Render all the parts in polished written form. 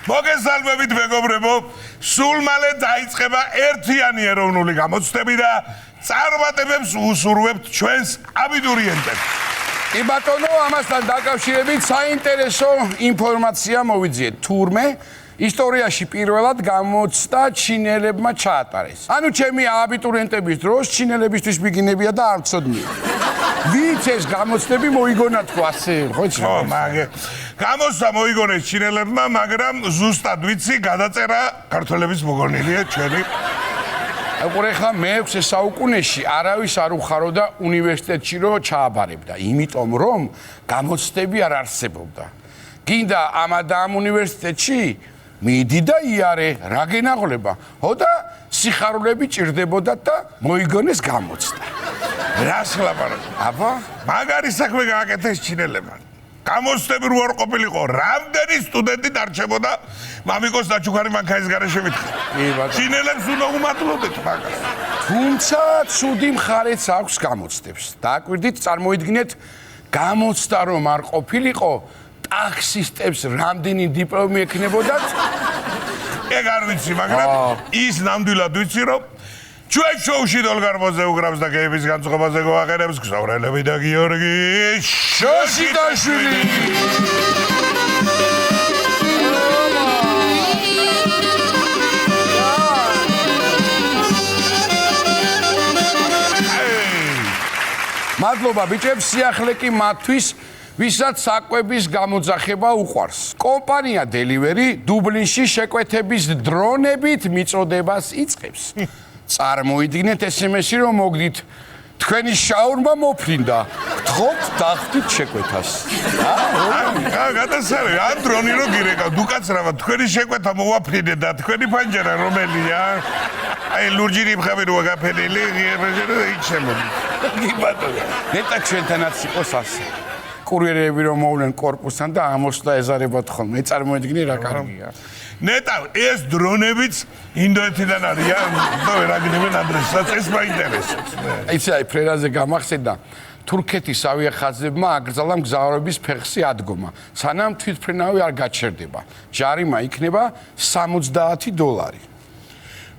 მოგესალმებით მეგობრებო, სულ მალე დაიწყება ერთიანი ეროვნული გამოცდები და წარმატებებს უსურვებთ ჩვენს აბიტურიენტებს. კი ბატონო, ამასთან დაკავშირებით საინტერესო ინფორმაცია მოვიძიეთ. თურმე ისტორიაში პირველად გამოცდა ჩინელებმა ჩაატარეს. ანუ ჩემი აბიტურიენტების დროს ჩინელებისთვის მიგინებია და არ ვცოდნია. ვინც ეს გამოცდები მოიგონა თუ ასე, ხო იცი? გამოცდა მოიგონეს ჩინელებმა, მაგრამ ზუსტად ვიცი, გადაწერა ქართველების მოგონილია ჩვენი. ახლა მე-6 საუკუნეში არავის არ უხაროდა უნივერსიტეტში რომ ჩააბარებდა, იმიტომ რომ გამოცდები არ არსებობდა. გინდა ამ უნივერსიტეტში მიდი და იარე, რა გენაღლება? ხო და სიხარულები ჭირდებოდათ და მოიგონეს გამოცდა. რას ლაპარაკობ? აბა, მაგარი საქმე გააკეთეს ჩინელებმა. გამოცდები რო არ ყოფილიყო, რამდენი სტუდენტი დარჩებოდა მამიკოს დაჩუქარი მანქანის გარეშე მითხა. ჩინელებს უნდა უმადლოდეთ მაგას. თუმცა ცუდი მხარეც აქვს გამოცდებს. დააკვირდით, წარმოიდგინეთ, გამოცდა რომ არ ყოფილიყო, ტაქსისტებს რამდენი დიპლომი ექნებოდათ? ეგ არ ვიცი, მაგრამ ის ნამდვილად ვიცი, რომ ჩვენ შოუში დოლგარ მოზეუგრამს და გეების განწყობაზე გვაყენებს გზავრელები და გიორგი შოშიტაშვილი. მადლობა ბიჭებს, სიახლე კი მათთვის, ვისაც საკვების გამოძახება უყვარს. კომპანია Delivery დუბლინში შეკვეთების დრონებით მიწოდებას იწყებს. წარმოიდგინეთ SMS-ი რომ მოგდით თქვენი შაურმა მოფრინდა, გთხოვთ დახვდით შეკვეთას. გადასარევი, ამ დრონი რო გირეკავ, დუკაცრავა, თქვენი შეკვეთა მოვაფრინე და თქვენი პანჯარა რომელია? აი ლურჯინი მხები როა გაფენილი, იქ შემოდი. კი ბატონო, ნეტა ჩვენთანაც იყოს ასე. კურიერები რომ მოვლენ კორპუსთან და ამოსვლა ეზარებათ ხოლმე. წარმოიდგინე რა კარგია. ნეტა ეს დრონებიც ინდოეთიდან არიან, და რა გინებენ ადრესაც, ეს მაინტერესებს. იცი, აი ფრერაზე გამახსენდა, თურქეთის ავიახაზებმა აკრძალა მგზავრების ფეხსი ადგომა, სანამ თვითმფრინავი არ გაჩერდება. ჯარიმა იქნება $70.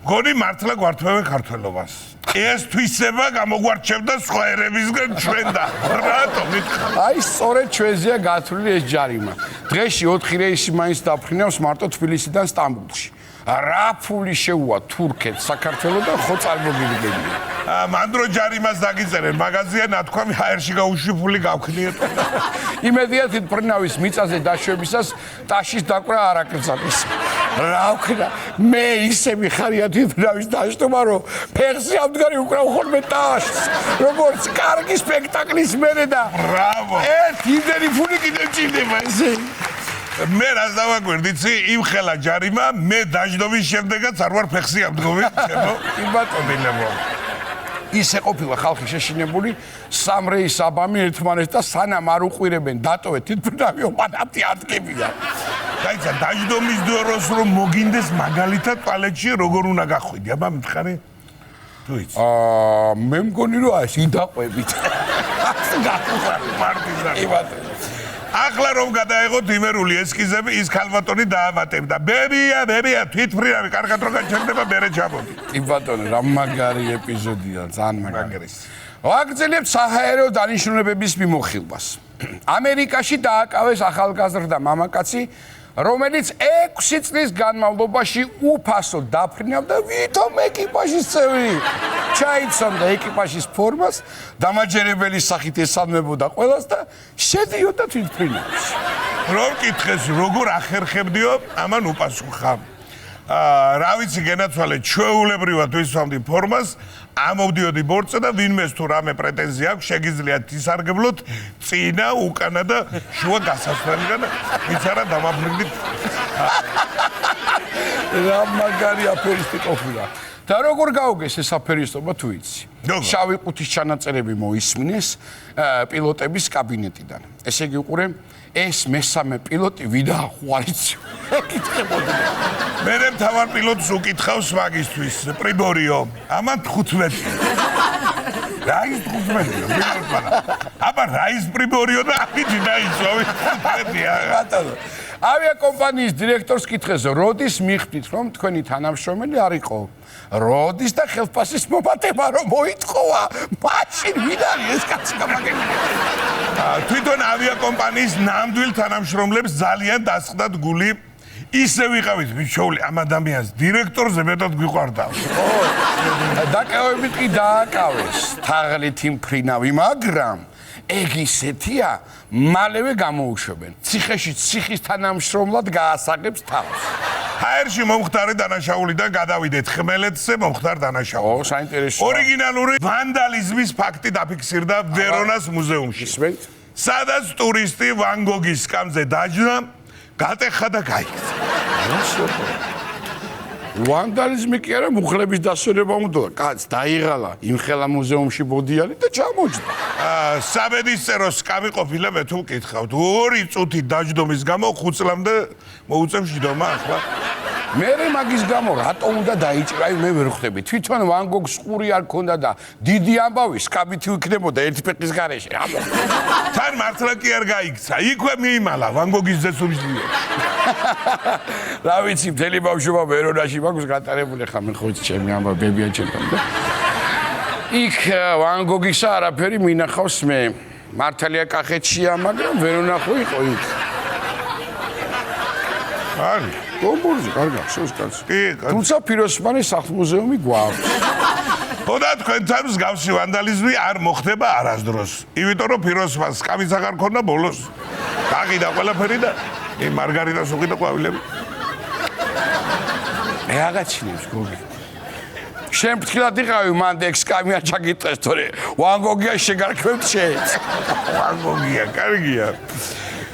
გონი მართლა გვართმევენ ქართველობას. ეს თვისება გამოგვარჩევდა სხვა ერებისგან ჩვენ და რატო მითხარ? აი სწორედ ჩვენზეა გათვლილი ეს ჯარიმა. დღეში 4 რეისი მაინც დაფრინავს მარტო თბილისიდან სტამბოლში. რა ფული შეუვა თურქეთს, საქართველოს და ხო წარმოგიდგენია. მან დრო ჯარიმას დაგიწერენ, მაგაზია ნათქვამი ჰაერში გაუშვიფული გავქნიეთ. იმედია თვითმფრინავის მიწაზე დაშვებისას ტაშის დაკვრა არ აკრძალეს. რა ვქნა, მე ისე მიხარია თვითმფრინავის დაშტომა, რომ ფეხზე ამდგარი უკრავ ხოლმე ტაშს, როგორც კარგი სპექტაკლის მერე და ბრავო. იმდენი ფული კიდევ ჭირდება ესე. მე რას დავაგვერდიცი, იმ ხელა ჯარიმა, მე დაждობის შემდეგაც არ ვარ ფეხსი ამდგომი, ჩემო. კი ბატონო. ისე ყოფილა ხალხი შეშინებული, სამ რეის აბამი ერთმანეთს და სანამ არ უყვირებენ დატოვეთ თვითმფრინავი ოპანათი ადგებია. გაიცა დაждობის დროს რომ მოგინდეს მაგალითად პალეტში როგორ უნდა გახვიდი, აბა მითხარი? თუ იცი. მე მგონი რომ აი ინდაყვებით. გახუხარი პარტიზანი. ახლა რომ გადაეღოთ იმერული ესკიზები, ის ქალბატონი დაამატებდა. ბებია, თვითმფრინავი, კარგად რო გაჩერდება, მერე ჩამოდი. კი ბატონო, რა მაგარი ეპიზოდია, ძალიან მაგარი. ვაგრძელებთ საჰაერო დანიშნულებების მიმოხილვას. ამერიკაში დააკავეს ახალგაზრდა მამაკაცი, რომელიც 6 წლის განმავლობაში უფასოდ დაფრინავდა ვითომ ეკიპაჟის წევრი. ჩაიცამდა ეკიპაჟის ფორმას, დამაჯერებელი სახით ესალმებოდა ყველას და შედიოდა თვითმფრინავში. რომ კითხეს, როგორ ახერხებდიო, ამან უპასუხა. რა ვიცი, გენაცვალე, ჩვეულებრივად ვისვამდი ფორმას, ამოვდიოდი ბორცზე და ვინმეს თუ რამე პრეტენზია აქვს, შეგიძლიათ ისარგებლოთ წინა, უკანა და შუა გასასვლელიდან, ვინც არა დამაბრუნდით. რა მაგარი აფერისტი ყოფილა. და როგორ გაუგეს ეს აფერისტობა თუ იცი? როგორ? შავი ყუთის ჩანაწერები მოისმინეს პილოტების კაბინეტიდან. ესე იგი უყურე ეს მესამე პილოტი ვიდა ხوارიცი. ეკითხებოდი. მე მთავარ პილოტს უკითხავს მაგისთვის პრიბორიო. ამან 15. რა ის 15-ია? აბა რა ის პრიბორიო და ამით დაიცვა 15-ია. ბატონო. ავიაკომპანიის დირექტორს კითხეს, როდის მიხვდით, რომ თქვენი თანამშრომელი არ იყო? როდის და ხელფასის მომატება რომ მოითხოვა? მაშინ ვინ არის ეს კაცი გამაგებული? თვითონ ავიაკომპანიის ნამდვილ თანამშრომლებს ძალიან დასხდათ გული. ისე ვიყავით მიჩოვლი ამ ადამიანს დირექტორზე მეტად გვიყვარდა. დაკავებით კი დააკავეს თაღლითი მფრინავი, მაგრამ ეგ ისეთია, მალევე გამოუშვებენ. ციხეში ციხის თანამშრომლად გაასაღებს თავს. ჰაერში მომხდარი დანაშაულიდან გადავიდეთ ხმელეთზე მომხდარ დანაშაულს. საინტერესო. ორიგინალური ვანდალიზმის ფაქტი დაფიქსირდა ვერონას მუზეუმში. ისმენთ? სადაც ტურისტი ვან გოგის სკამზე დაჯდა, გატეხა და გაიქცა. ვანდალიზმი კი არა, მუხლების დასვენება უნდა. კაც დაიღალა იმხელა მუზეუმში ბოდიალი და ჩამოჯდა. საბედისწერო სკამი ყოფილა მე თუ მკითხავთ. 2 წუთი დაჯდომის გამო 5 წლამდე მოუწევს ჯდომა ახლა. მერე მაგის გამო რატომ უნდა დაიჭირა? აი მე ვერ ხვდები. თვითონ ვან გოგს ყური არ ქონდა და დიდი ამბავი სკამითი იქნებოდა ერთი ფეხის გარეშე. თან მართლა კი არ გაიქცა. იქვე მიიმალა ვან გოგის ძესუბისდია. რა ვიცი, მთელი ბავშვობა ვერონაში მაქვს გატარებული, ხა მე ხო იცი ჩემი ამბავი ბებია ჩემთან. იქ ვან გოგისა არაფერი მინახავს მე. მართალია კახეთშია, მაგრამ ვერონა ხო იყო იქ. არის. გომბურზი, კარგია, შევს კაცი. კი, თუმცა ფიროსმანის სახლ-მუზეუმი გვაქვს. ხოდა თქვენთან მსგავსი ვანდალიზმი არ მოხდება არასდროს. იმიტომ რომ ფიროსმანს სკამიც აღარ ქონდა ბოლოს. გაყიდა ყველაფერი და მარგარიტას უყიდა ყვავილები. მე აღაჩინებს გოგი. შენ ფრთხილად იყავი მანდ ეგ სკამი არ ჩაგიტყეს თორე ვან გოგია შეგარქვევთ შეეც. ვან გოგია, კარგია.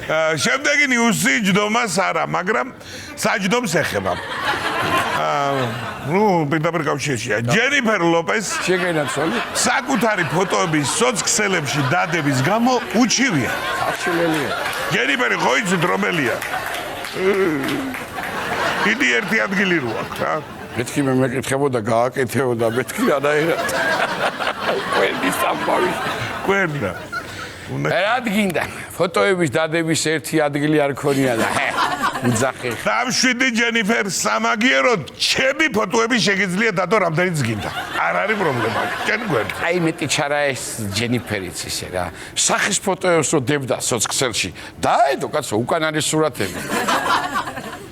შემდეგი ნიუსი ჯდომას არა, მაგრამ საჯდომს ეხება. პირდაპირ კავშირშია. ჯენიფერ ლოპეს შეგენაცვალე? საკუთარი ფოტოების სოციქსელებში დადების გამო უჩივია. აღშილელია. ჯენიფერი ხო იცით რომელია? დიდი ერთი ადგილი რო აქვს რა. მეთქი მე მეკითხებოდა გააკეთებოდა მეთქი რანაირად. ყველის ამბავი. კვერნა. რა დგინდა? ფოტოების დადების ერთი ადგილი არ ქონია და უძახი. დავშვიდი ჯენიფერ სამაგიეროდ, ჩემი ფოტოები შეგიძლია დადო რამდენიც გინდა. არ არის პრობლემა. ჩვენ გვერდ. აი მეტი ჩარა ეს ჯენიფერიც ისე რა. სახის ფოტოებს რო დებდა სოციქსელში. დაედო კაცო უკან არის სურათები.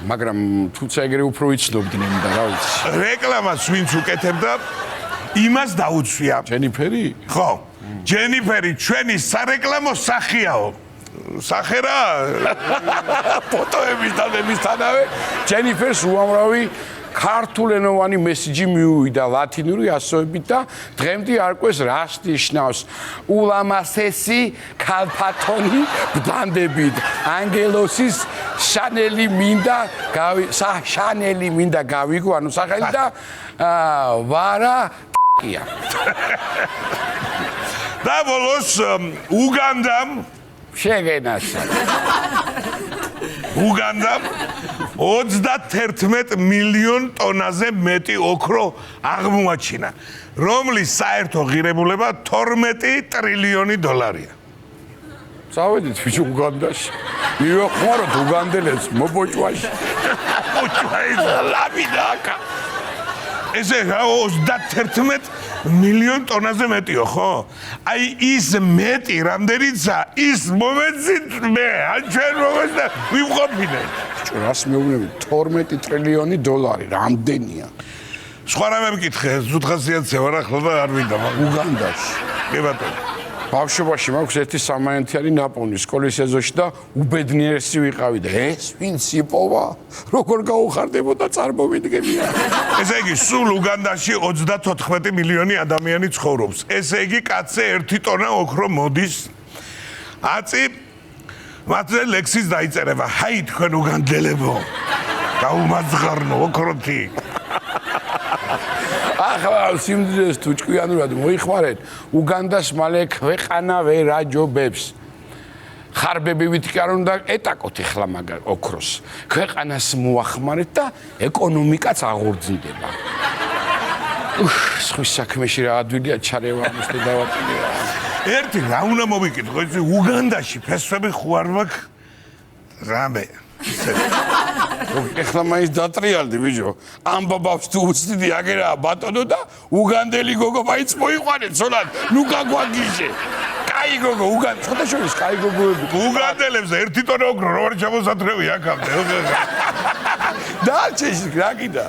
მაგრამ თუმცა ეგრე უფრო იცნობდნენ და რა ვიცი. რეკლამას ვინც უკეთებდა, იმას დაუცვია. ჯენიფერი? ხო. ჯენიფერი ჩვენი სარეკლამო სახიაო. სახე რა? ფოტოების დადებისთანავე ჯენიფერს უამრავი ქართულენოვანი მესიჯი მიუვიდა ლათინური ასოებით და დღემდე არკვეს რას ნიშნავს ულამასესი ქალფათონი ბდანდებით ანგელოსის შანელი მინდა გავიგო ანუ სახელი და ვარა კია და ბოლოს უგანდამ შეგენაცა უგანდამ 31 მილიონ ტონაზე მეტი ოქრო აღმოაჩინა, რომლის საერთო ღირებულება 12 ტრილიონი დოლარია. წავედით ბიჭო უგანდაში. მივეხმაროთ უგანდელებს მობოჭვაში. მოჭვაიზა ლაბიდაკა. ესე 31 მილიონ ტონაზე მეტიო, ხო? აი ის მეტი რამდენიცა ის მომენტში მე ან ჩვენ მომენტში ვიმყოფინე. რას მეუბნები 12 ტრილიონი დოლარი რამდენია? სხვა რამე მკითხე, ზუთხასიათზე ვარ ახლა და არ მინდა უგანდაში. კი ბატონო. ბავშვობაში მაქვს ერთი სამაიანთიანი ნაპოვნი სკოლის ეზოში და უბედნიერესი ვიყავი და ეს ვინც იპოვა როგორ გაუხარდებოდა წარმოვიდგენია. ესე იგი სულ უგანდაში 34 მილიონი ადამიანი ცხოვრობს. ესე იგი კაცზე 1 ტონა ოქრო მოდის. აწი მათზე ლექსიც დაიწერება. ჰაი თქვენ უგანდელებო. გაუმაძღარნო ოქროთი. ახლა სიმდიდრეს თუ ჭკვიანურად მოიხმარეთ, უგანდას მალე ქვეყანა ვერ აჯობებს. ხარბებივით კი არ უნდა ეტაკოთ ეხლა მაგარ ოქროს. ქვეყანას მოახმარეთ და ეკონომიკაც აღორძინდება. სხვის საქმეში რა ადვილია ჩარევა ამის და დავატირება. ერთი რა უნდა მოვიკითხო, იცი უგანდაში ფესვები ხო არ მაქვს რამე. ეხლა მაინც დატრიალდი ბიჭო. ამ ბაბავს თუ უცდიდი აგერაა ბატონო და უგანდელი გოგო მაინც მოიყვანეთ ცოლად. ნუ გაგვაგიჟე. კაი გოგო, უგანდ, ცოტა შორის კაი გოგოები. უგანდელებს ერთი ტონა ოქრო რო არ ჩამოსათრევი აქამდე. დაჩეში რა კიდა.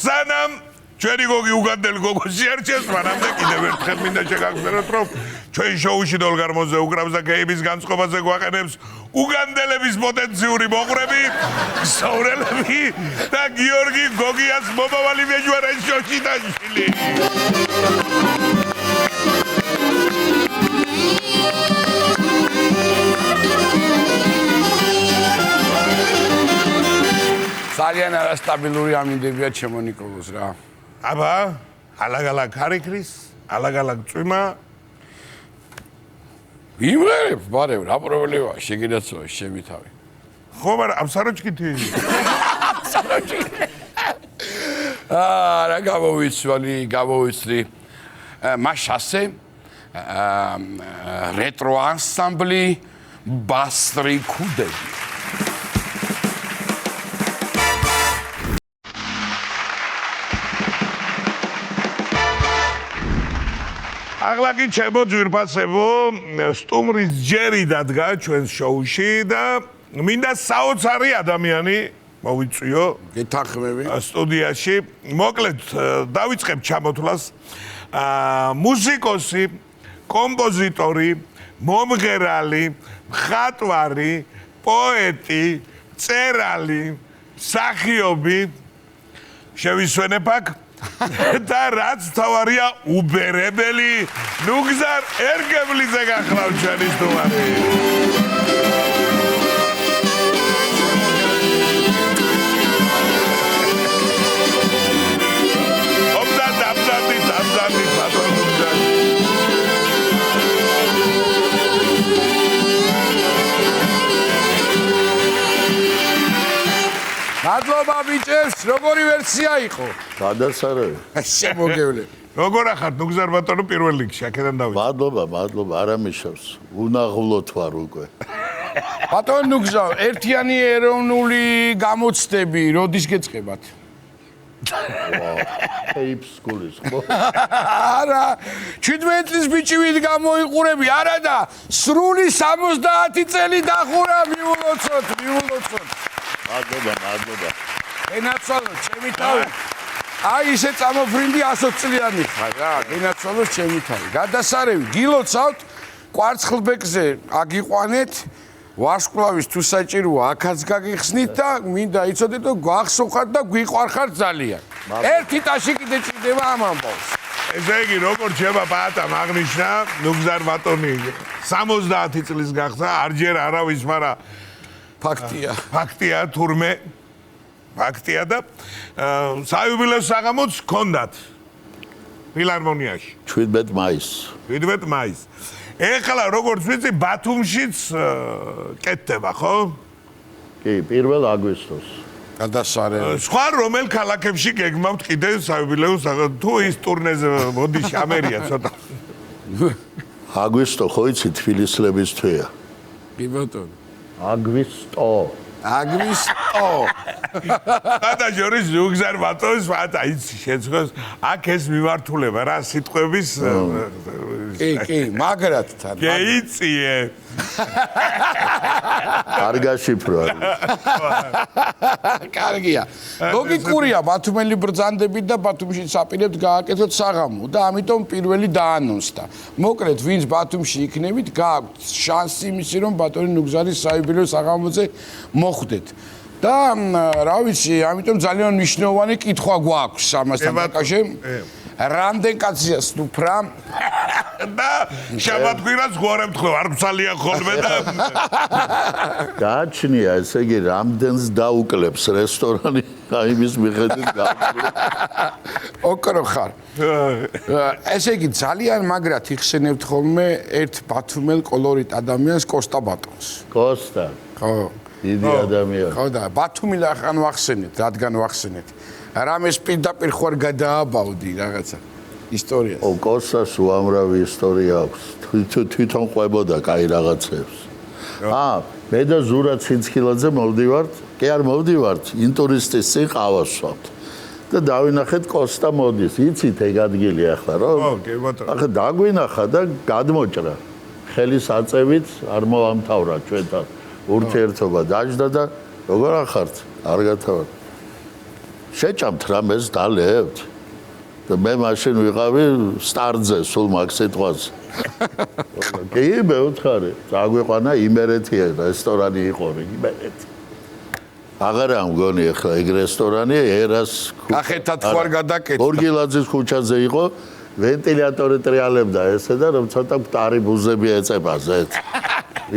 სანამ ჩვენი გოგი უგანდელი გოგო შეარჩეს, მანამდე კიდევ ერთხელ მინდა შეგახსენოთ, რომ ჩვენ შოუში დოლგარმოზე უკრავს და გეიმის განწყობაზე გვაყენებს უგანდელების პოტენციური მოყვრები, სოვრელები და გიორგი გოგიას მომავალი მეჯვარე შოშიდაშვილი. ძალიან არასტაბილური ამინდებია ჩემო ნიკოლოზ რა. აბა, ალაგ-ალაგ ხარიქრის, ალაგ-ალაგ წვიმა. იმღერებ, ბარებ, რა პრობლემაა, შეგინაცოა შემი თავი. ხო, მაგრამ ამ საროჭკითი. რა გამოვიცვალი, მაშასე რეტრო ანსამბლი ბასრი ქუდები. ახლა კი ჩემო ძვირფასებო, სტუმრის ჯერი დადგა ჩვენს შოუში და მინდა საოცარი ადამიანი მოვიწვიო გეთანხმები. სტუდიაში. მოკლედ დავიწყებ ჩამოთვლას. მუსიკოსი, კომპოზიტორი, მომღერალი, მხატვარი, პოეტი, მწერალი, მსახიობი შევისვენებ აქ და რაც თავარია უბერებელი ნუგზარ ერგებლიძე გახლავთ ჩვენი სტუმარი. მადლობა ბიჭებს, როგორი ვერსია იყო? გადასარევი. შემოგევლები. როგორ ახართ ნუგზარ ბატონო პირველ რიგში, აქედან დავიწყე. მადლობა, არ ამიშავს. უნაღვლოდ ვარ უკვე. ბატონ ნუგზა, ერთიანი ეროვნული გამოცდები როდის გეწყებათ? ეიპს სკოლის, ხო? არა, 17 წლის ბიჭივით გამოიყურები, არა და სრული 70 წელი დახურა მიულოცოთ. მადლობა. ენაცვალო, ჩემი თავი. აი ისე წამოფრინდი 100 წლიანი ხარ რა, ენაცვალო ჩემი თავი. გადასარევი, გილოცავთ კვარცხლბეკზე აგიყვანეთ. ვარსკვლავის თუ საჭიროა, აქაც გაგიხსნით და მინდა იცოდეთ რომ გვახსოვხართ და გვიყვარხართ ძალიან. ერთი ტაში კიდე ჭირდება ამ ამბავს. ესე იგი, როგორ შევა პატამ აღნიშნა, ნუგზარ ბატონი 70 წლის გახდა, არჯერ არავის, მაგრამ ფაქტია თურმე ფაქტია და საიუბილეო საღამოც ჰქონდათ ფილარმონიაში 17 მაისს. ეხლა როგორც ვიცი, ბათუმშიც კეთდება, ხო? კი, 1 აგვისტოს. გადასარევი. სხვა რომელ ქალაქებში გეგმავთ კიდე საიუბილეო საღამო? თუ ის ტურნეზე მოდი ამერია ცოტა. აგვისტო ხო იცი თბილისლების თვეა. კი ბატონო. აგვისტო. და ჯორის ნუგზარ ბატონს ვათა იცი შეცხვეს აქ ეს მიმართულება რა სიტყვების კი, მაგრად თან. გეიწიე. კარგაშიფრო არის. კარგია. ლოგიკურია, ბათუმელი ბრძანდებით და ბათუმში საპირებთ გააკეთოთ საღამო და ამიტომ პირველი დაანონსდა. მოკლედ, ვინც ბათუმში იქნებით, გააქვთ შანსი იმისი, რომ ბატონი ნუგზარის საიუბილეო საღამოზე მოხვდეთ. და რა ვიცი, ამიტომ ძალიან მნიშვნელოვანი კითხვა გვაქვს ამასთან დაკავშირებით. რამდენ კაცია სუფრა? და შაბათ-კვირას გვარემ თქვა არ გცალია ხოლმე და გააჩნია ესე იგი რამდენს დაუკლებს რესტორანი აიმის მიხედვით ოქრო ხარ ესე იგი ძალიან მაგრად იხსენებთ ხოლმე ერთ ბათუმელ კოლორიტ ადამიანს კოსტა ბატონს კოსტა ხო დიდი ადამიანი ხო და ბათუმი რახან ვახსენეთ რადგან ვახსენეთ რამეს პირდაპირ ხوار გადააბავდი რაღაცა ისტორიას ო კოსტას უამრავი ისტორია აქვს თვითონ ყვებოდა კაი რაღაცებს მე და ზურა ცინცხილაძე მოვდივართ კი არ მოვდივართ ინტურისტის წინ ყავას ვსვამთ და დავინახეთ კოსტა მოდის იცით ეგ ადგილი ახლა რა ხო კი ბატონო ახლა დაგვინახა და გადმოჭრა ხელის აწევით არ მოვამთავრა ჩვენთან ურთიერთობა დაждდა და როგორ ახართ არ გათავარ შეჭამთ რამეს დალებთ და მე მაშინ ვიყავი სტარზე სულ მაგ სიტყვას კი მე ვთხარი წაგვიყვანა იმერეთი რესტორანი იყო იმერეთი აღარა მგონი ახლა ეგ რესტორანი ერას ახეთად ხوار გადაკეთდა ორგილაძის ქუჩაზე იყო ვენტილატორი ტრიალებდა ესე და რომ ცოტა მტარი ბუზები ეწება ზეთ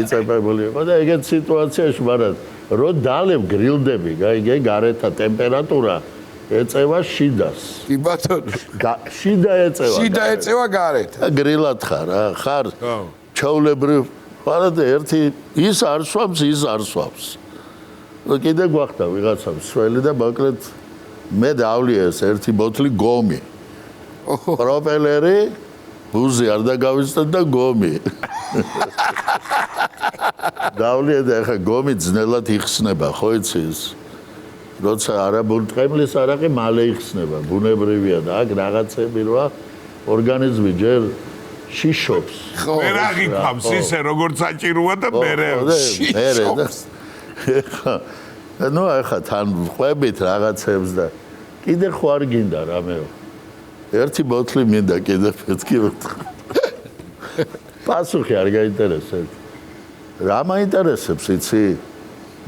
იწებებული იყო და ეგეთ სიტუაციაში მაგრამ რო დალებ გრილდები გაიგე გარეთა ტემპერატურა ეწევა შიდას კი ბატონო შიდა ეწევა შიდა ეწევა გარეთ გრილად ხარ ჩაულებრივ ხარ და ერთი ის არ სვამს ის არ სვამს კიდე გვახდა ვიღაცამ სველი და მოკლედ მე დავლიეს ერთი ბოთლი გომი პროპელერი ბუზი არ დაგავიწყდა და გომი დავლიე და ახლა გომი ძნელად იხსნება ხო იცი ის როცა არაბულტყემლის არაყი მალე იხსნება ბუნებრივია და აქ რაღაცები როა ორგანიზმი ჯერ შიშობს მე რა გიქამს ისე როგორც საჭიროა და მე ნუ ახლა თან ყვებით რაღაცებს და კიდე ხო არ გინდა რამეო ერთი ბოთლი მინდა კიდე მეთქი პასუხი არ გაინტერესებს რა მაინტერესებს იცი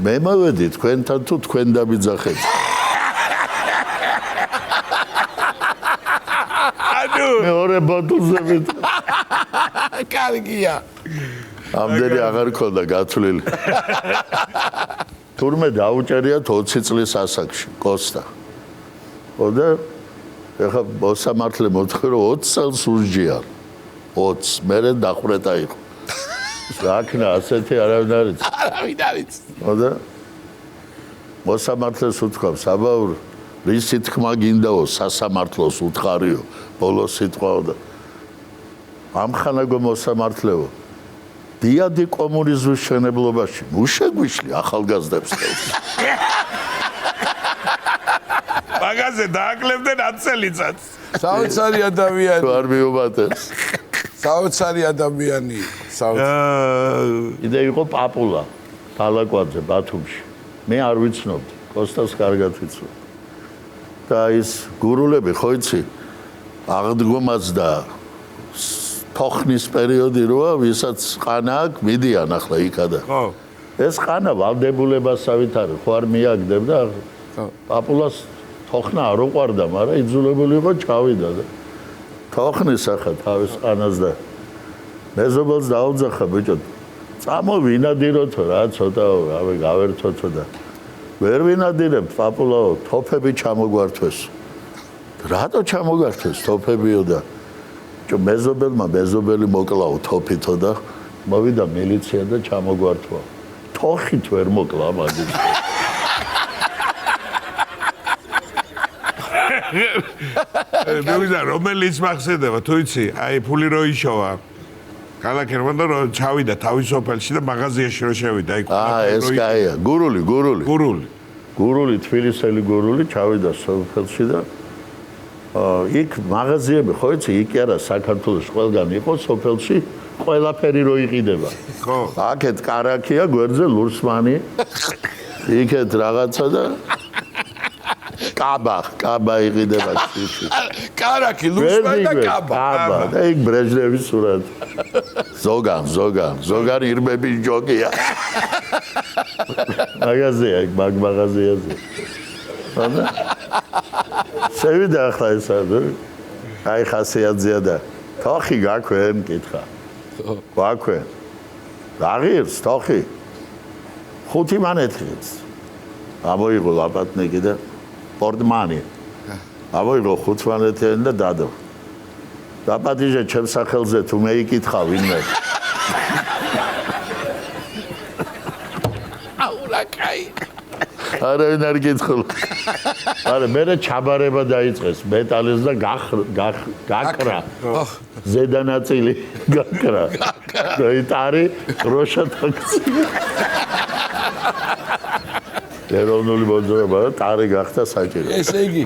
მე მოვედი თქვენთან თუ თქვენ დამიძახეთ მეორე ბოთლზე მით კარგია ამდენი აღარ ქონდა გათვლილი თურმე დაუჭერიათ 20 წლის ასაკში კოსტა ხო და ეხა მოსამართლე მოთხრა რომ 20 წელს უსჯიან 20 მერე დახვრეტა იყო ზაქნა ასეთი არავინ არ იცი არავინ არ იცი ხო და მოსამართლეს უთქვამს აბაურ რისი თქმა გინდაო სასამართლოს უთხარიო ბოლოს სიტყვაო და ამხანაგო მოსამართლეო დიადი კომუნიზმის შენებლობაში უშეგვიშლი ახალგაზრდებს მაგაზე დააკლებდნენ 10 წელიწადს საოცარი ადამიანი თუ არ მიუმატეს საოცარი ადამიანი კიდე იყო პაპულა თალაკვაძე ბათუმში მე არ ვიცნობდი კოსტას კარგად ვიცნობ და ის გურულები ხო იცი აღდგომაც და თოხნის პერიოდი როა ვისაც ყანა აქვს მიდიან ახლა იქადა ხო ეს ყანა ვალდებულებასავით არის ხო არ მიაგდებდა პაპულას თოხნა არ უყვარდა მაგრამ იძულებული იყო ჩავიდა და თოხნის ახლა თავის ყანას და მეზობელს დაუძახა ბიჭო წამოვინადიროთ რა ცოტა რავი გავერთოთო და ვერ ვინადირებ პაპულაო თოფები ჩამოგვართვეს რატო ჩამოგვართვეს თოფებიო და მეზობელმა მეზობელი მოკლაო თოფითო და მოვიდა მილიცია და ჩამოგვართვა თოხით ვერ მოკლა მაგის მე ვიზა რომელიც მახსენდება თუ იცი აი ფული რო იშოვა ქალაქი რვანდა რო ჩავიდა თავის სოფელში და მაღაზიაში რო შევიდა იქ ეს კაია გურული თბილისელი გურული ჩავიდა სოფელში და იქ მაღაზიები ხო იცი იქ არა საქართველოს ყველგან იყო სოფელში ყველაფერი რო იყიდება ხო აქეთ კარაქია გვერდზე ლურსმანი იქეთ რაღაცა და კაბა იყიდება ციხე კარაქი ლურსმანი და კაბა და იქ ბრეჟნევის სურათი ზოგან ირმების ჯოგია მაღაზია იქ მაღაზიაზე შევიდა ახლა ესა აი ხასიათზეა და თოხი გაქვენ, კითხა. გაქვენ. დაღირს თოხი. 5 მანეთიც. ამოიღო ლაპატნიკი და პორტმანი. ამოიღო 5 მანეთიანი და დადო. დაპატიჟე ჩემს სახელზე თუ მე იკითხავ ვინმე. აულაკაი. არავინ არ გითხულა. არა, მე ჩაბარება დაიწყეს მეტალის და გაკრა. ზედა ნაწილი გაკრა. და იტარი როშა ტაქსი. ეროვნული მოძრაობა და ტარი გახდა საჭირო. ესე იგი,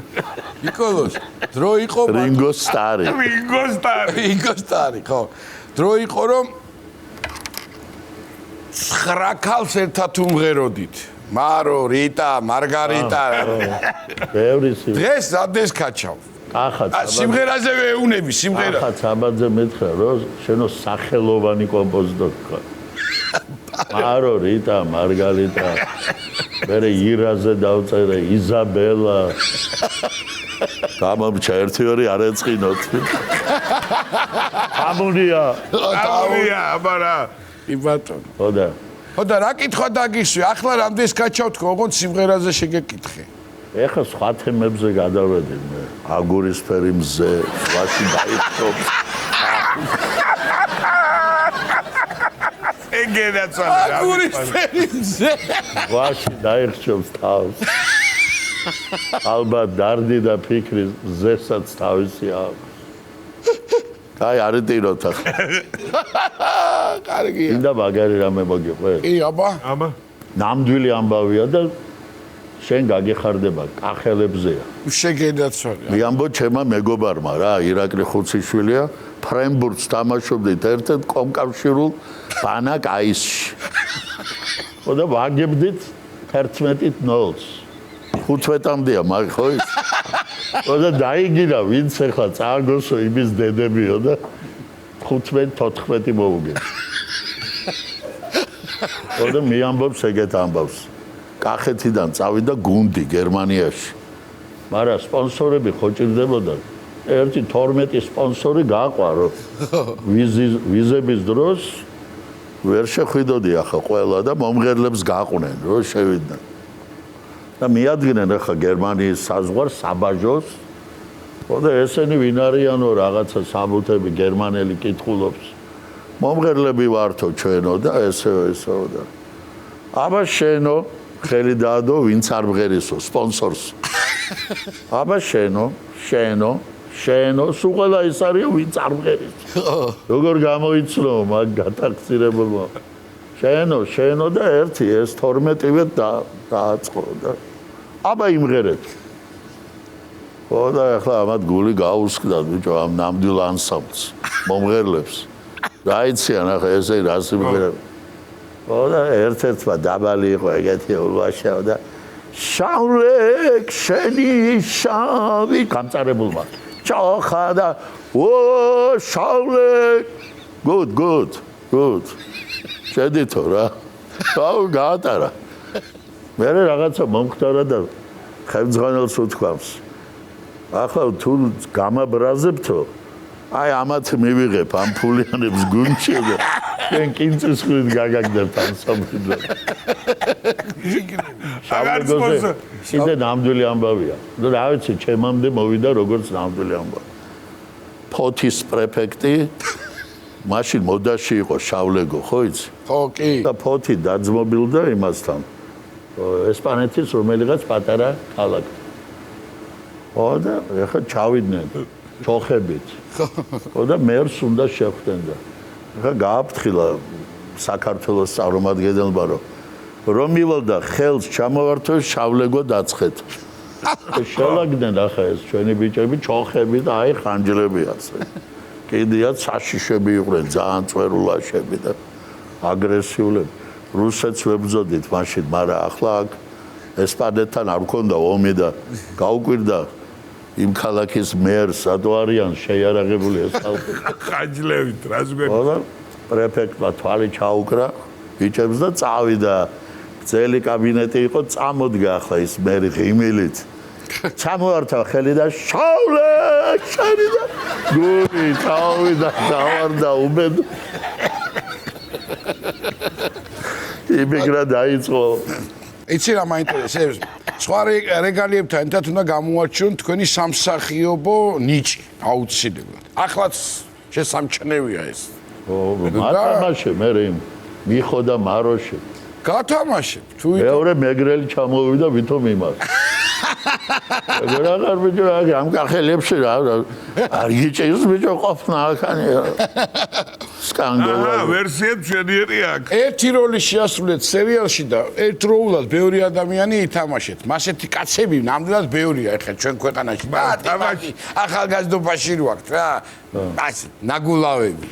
ნიკოლოს, დრო იყო რინგო სტარი. რინგო სტარი, ხო. დრო იყო რომ 9 ქალს ერთად უმღეროდით. მარო, რიტა, მარგარიტა. ბევრი სიმღერა. დღეს ზადეს კაჩავ. ახაც სიმღერაზე ვეუნები, სიმღერა. ახაც აბაძე მეთხრა რომ შენო სახელოვანი კომპოზიტორი ხარ. მარო, რიტა, მარგარიტა. მერე ირაზე დავწერე იზაბელა. გამომჩა 1-2 არ ეწყინოთ. ამუნია, აბარა. იბატონ. ხოდა. ხოდა რა კითხვა დაგისვი? ახლა რამდენს კაჩავ თქო, ოღონდ სიმღერაზე შეგეკითხე. ეხლა სხვა თემებზე გადავედი მე. აგურის ფერი მზე, ვაში დაიწყო. ეგენაცვალა. აგურის ფერზე. ვაში დაიხჩობს თავს. ალბათ დარდი და ფიქრი ზესაც თავისი აქვს. აი არიტიროთ ახლა. კარგია. ინდა მაგარი რამე მოგიყვე. კი, აბა. ნამდვილი ამბავია და შენ გაგეხარდება კახელებზეა. შეგენაცვალე. მე ამბო ჩემმა მეგობარმა რა, ირაკლი ხუციშვილია, ფრენბურთს თამაშობდით ერთ-ერთ კომკავშირულ ბანაკ აისში. ხოდა ვაგებდით 11-0-ს. 15-მდეა მაგ ხო ის? ხოდა დაიგირა ვინც ახლა წააგოსო იმის დედებიო და 15-14 მოუგე. ხოდა მე ამბობს ეგეთ ამბავს. კახეთიდან წავიდა გუნდი გერმანიაში. მაგრამ სპონსორები ხო ჭირდებოდა. 1-12 სპონსორი გაყვარო. ვიზების დროს ვერ შეხვიდოდი ახლა ყველა და მომღერლებს გაყვნენ რომ შევიდნენ. და მიადგნენ ახლა გერმანიის საზღვარს საბაჟოს. ხოდა ესენი ვინ არიანო რაღაცა საბუთები გერმანელი კითხულობს. მომღერლები ვართო ჩვენო და ესეო და აბა შენო ხელი დაადო ვინც არ მღერისო სპონსორს. აბა შენო სულ ყველა ის არისო ვინც არ მღერის. როგორ გამოიცნო მაგ გატაქსირებულმა. შენო და ერთი ეს 12-ვე დააწყო და აბა იმღერეთ. ხოდა ახლა ამათ გული გაუსკდათ ბიჭო ამ ნამდვილ ანსამბლს მომღერლებს. დაიციან ახლა ესე რას იმღერებს. ხოდა ერთ-ერთმა დაბალი იყო ეგეთი ულვაშაო და შავლეკ შენი შავი გამწარებულმა ჩოხა და ო შავლეკ good შედითო რა აუ გაატარა მე რაღაცა მომხდარა და ხელმძღვანელს უთქვამს ახლა თუ გამაბრაზებთო აი ამათ მივიღებ ამ ფულიანებს გუნდში და შენ კინწის ხვით გაგაგდებთ ამ სამფიდლებს. შავლეგოზე ისე ნამდვილი ამბავია. და რა ვიცი, ჩემამდე მოვიდა როგორც ნამდვილი ამბავი. ფოთის პრეფექტი მაშინ მოდაში იყო შავლეგო, ხო იცი? ხო, კი. და ფოთი დაძმობილდა იმასთან. ესპანეთის რომელიღაც პატარა ქალაქი. ხო და ეხლა ჩავიდნენ ჩოხებით. ხო და მერს უნდა შეხვდნენ და ხა გააფრთხილა საქართველოს წარმომადგენელმა რომ მივალდა ხელს ჩამოვართოს შავლეგო დაცხეთ. შელაგდნენ ახლა ეს ჩვენი ბიჭები ჩოხები და აი ხანჯლები ასე. კიდიაც საშიშები იყვნენ ძალიან წვერულაშები და აგრესიულები. რუსეთს ვებრძოდით მაშინ, მაგრამ ახლა აქ ესპანეთთან არ მქონდა ომი და გაუკვირდა იმ ქალაქის მერს რატო არიან შეიარაღებული ეს ხალხი. ხანჯლებით რას გვერდი. ხო და პრეფექტმა თვალი ჩაუკრა ბიჭებს და წავიდა. ძელი კაბინეტი იყო, წამოდგა ახლა ის მერი ღიმილით. ჩამოართა ხელი და შავლე შენი და გული თავიდან დავარდა უბედ იმიგრა დაიწყო იცი რა მაინტერესებს? სხვა რეგალიებთან ერთად უნდა გამოაჩიონ თქვენი სამსახიობო ნიჭი, აუცილებლად. ახლაც შესამჩნევია ეს. მათამაშე მე მიხო და მაროში. გათამაშებ, თუ მეორე მეგრელი ჩამოვიდა ვითომ იმას. რა ბიჭო, ამ კახელებში რა არიჭის ბიჭო ყოფნა ახანი. სკანდალო. ვერსიები ჩვენიერი აქვს. ერთი როლი შეასრულეთ სერიალში და ერთდროულად ბევრი ადამიანი ითამაშეთ. მასეთი კაცები ნამდვილად ბევრია ეხლა ჩვენ ქვეყანაში. თამაში ახალგაზრდობაში რო აქვს რა. ასე ნაგულავები.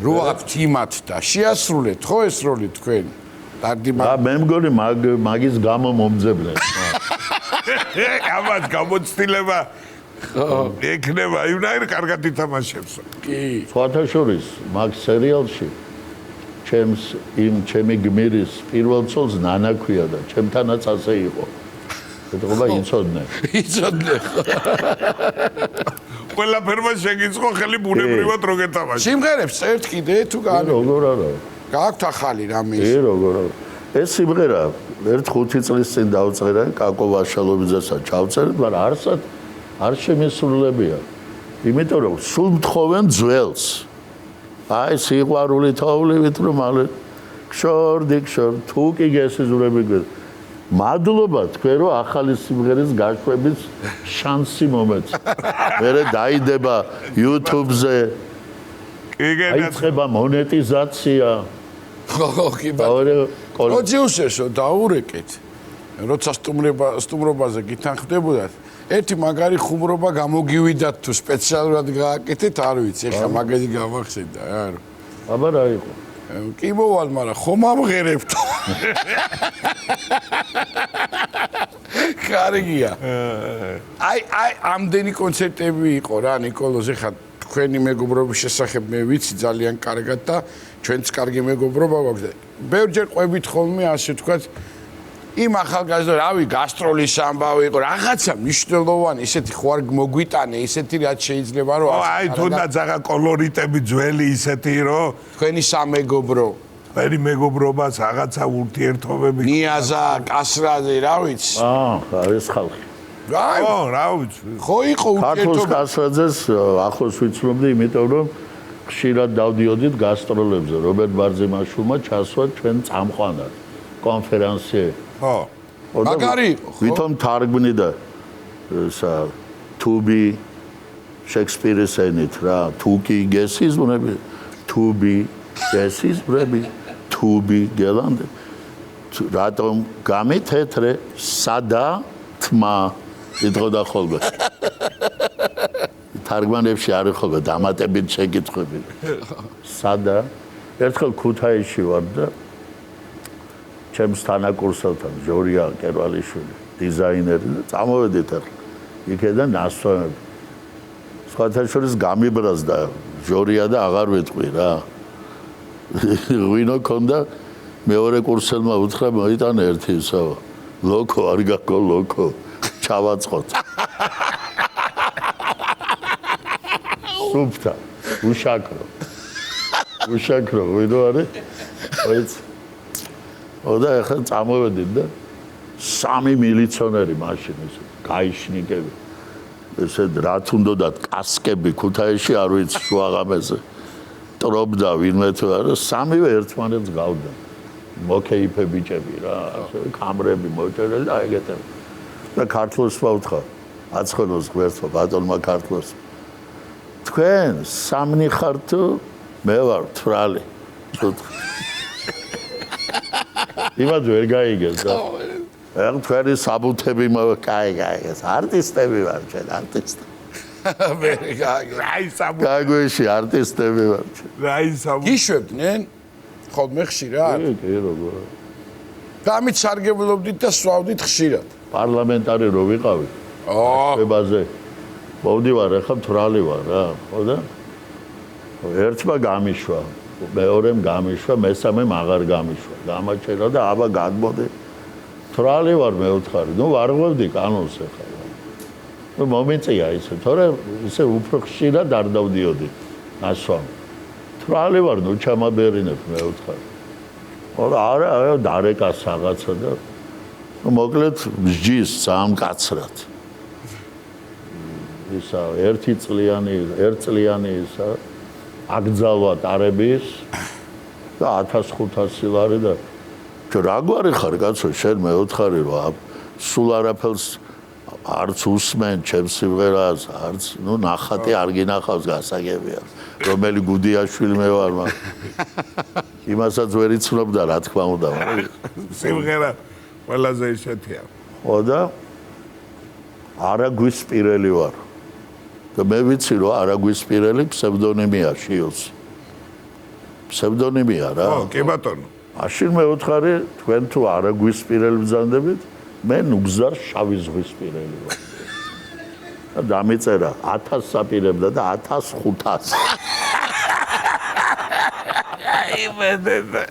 რო აქვთ იმათ და შეასრულეთ ხო ეს როლი თქვენ? მე მგონი მაგის გამო მომძებნე. ამას გამოცდილება ექნება, იმნაირ კარგად ითამაშებს. კი. სხვათა შორის მაგ სერიალში ჩემი გმირის პირველ ცოლს ნანა ქვია და ჩემთანაც ასე იყო. ეთქობა იცოდნე. იცოდნე. ყველაფერმა შეგიწყო ხელი ბუნებრივად რო გეთამაშე. სიმღერებს წერთ კიდე თუ გაანო? როგორ არა. გააქვთ ახალი რამე ის? როგორ არა. ეს სიმღერა ერთ 5 წლის წინ დავწერე კაკო ვაშალობიძესა ჩავწერეთ, მაგრამ არ შემისრულებია. იმიტომ რომ სულ მთხოვენ ძველს. აი სიყვარული თოვლივით რომ მალე ქშორდი თუ კი გესიზურები გე. მადლობა თქვენ რომ ახალი სიმღერის გაშვების შანსი მომეც. მერე დაიდება YouTube-ზე. აიწყება მონეტიზაცია. ხო, კი ბატონო. პროდიუსერსო დაურეკეთ. როცა სტუმრობაზე გითანხმდებოდათ, ერთი მაგარი ხუმრობა გამოგივიდათ თუ სპეციალურად გააკეთეთ, არ ვიცი, ეხლა მაგეთი გამახსენდა რა. აბა რა იყო? კი მოვალ, მაგრამ ხომ ამღერებთ. კარგია. აი ამდენი კონცერტები იყო რა ნიკოლოზ, ეხლა თქვენი მეგობრობის შესახებ მე ვიცი ძალიან კარგად და ჩვენც კარგი მეგობრობა გვაქვს და ბევრჯერ ყვებით ხოლმე ასე ვთქვათ იმ ახალგაზრდა რავი გასტროლის ამბავი იყო რაღაცა მნიშვნელოვანი ისეთი ხო არ მოგვიტანე ისეთი რაც შეიძლება რომ აი თუნდაც აღა კოლორიტები ძველი ისეთი რომ თქვენი სამეგობრო ვერი მეგობრობას რაღაცა ურთიერთობები ნიაზა კასრაძე რა ვიცი ეს ხალხი რა ვიცი ხო იყო ქართულს კასრაძეს ახლოს ვიცნობდი იმიტომ რომ ხშირად დავდიოდით გასტროლებზე რობერტ ბარძიმაშვილმა ჩასვა ჩვენ წამყვანად კონფერენციე ხო მაგარი იყო ხო ვითომ თარგმნიდა ესა to-be შექსპირის ენით რა to-be გესიზმრები to-be გესიზმრები to-be გელანდ რატომ გამithethრე სადა თმა იტყოდა ხოლმე თარგმანებში არის ხოლმე დამატებით შეკითხვები სადა ერთხელ ქუთაისში ვარ და ჩემს თანაკურსელთან ჟორია კერვალიშვილი დიზაინერი და წამოვედით ახლა იქედან ნასვამები სხვათა შორის გამიბრაზდა ჟორია და აღარ ვეტყვი რა ვინო ქონდა მეორე კურსელმა უთხრა მოიტანე ერთი ისო ლოკო არ გაკო ლოკო ჩავაწყოთ სუფთა უშაკრო ვინო არის ოიც ოდა ახლა წამოვედით და 3 მილიციონერი მაშინ ესე გაიშნიკები ესე რა თუნდათ კასკები ქუთაისში არ ვიცი შუაღამეზე ტრობდა ვინმე თუ არა 3-ვე ერთმანეთს გავდა მოკეიფე ბიჭები რა ასე კამრები მოჭერელი და ეგეთები და ქართლოს ვაუთხა აცხელოს გვერდსა ბატონმა ქართლოს თქვენ სამნი ხართ თუ მე ვარ თვრალი იმად ვერ გაიგეს და ეგ თქვენი საბუთები კაი ეს არტისტები ვარ ჩვენ არტისტი აი საბუთი გაგვეში არტისტები ვარ აი საბუთი გიშვებდნენ ხოლმე ხშირად კი როგორ და ამით სარგებლობდით და სვავდით ხშირად პარლამენტარი რო ვიყავი ხვებაზე მოვდივარ ახლა თვრალი ვარ რა ხო და ერთმა გამიშვა მეორემ გამიშვა მესამემ აღარ გამიშვა გამაჩერა და აბა გადმოდი თვრალი ვარ მეოთხარი ნუ ვარღვევდი კანონს ახლა მომიწია ისე, თორე ისე უფრო ხშირად არ დავდიოდი ნასვამ. თვალი ვარ, ნუ ჩამაბერინებ მე ვთხარ. არა, დარეკა რაღაცა და მოკლედ მსჯის სამკაცრად. ისა ერთწლიანი ისა აკძალვა ტარების და 1500 ლარი და რა გვარი ხარ კაცო შენ მე ვთხარი რომ სულ არაფერს არც უსმენ ჩემს სიმღერას არც ნუ ნახატი არ გინახავს გასაგებია რომელი გუდიაშვილი მე ვარ მაგრამ იმასაც ვერ იცნობდა რა თქმა უნდა სიმღერა ყველაზე ისეთია ხო და არა გვისპირელი ვარ და მე ვიცი რომ არა გვისპირელი ფსევდონიმია შიოს ფსევდონიმია რა ხო კი ბატონო მაშინ მე ვთხარი თქვენ თუ არა გვისპირელი ბრძანდებით მე ნუგზარ შავი ზღვისპირელი ვარ და დამეწერა 1000 საპირებდა და 1500 იმედება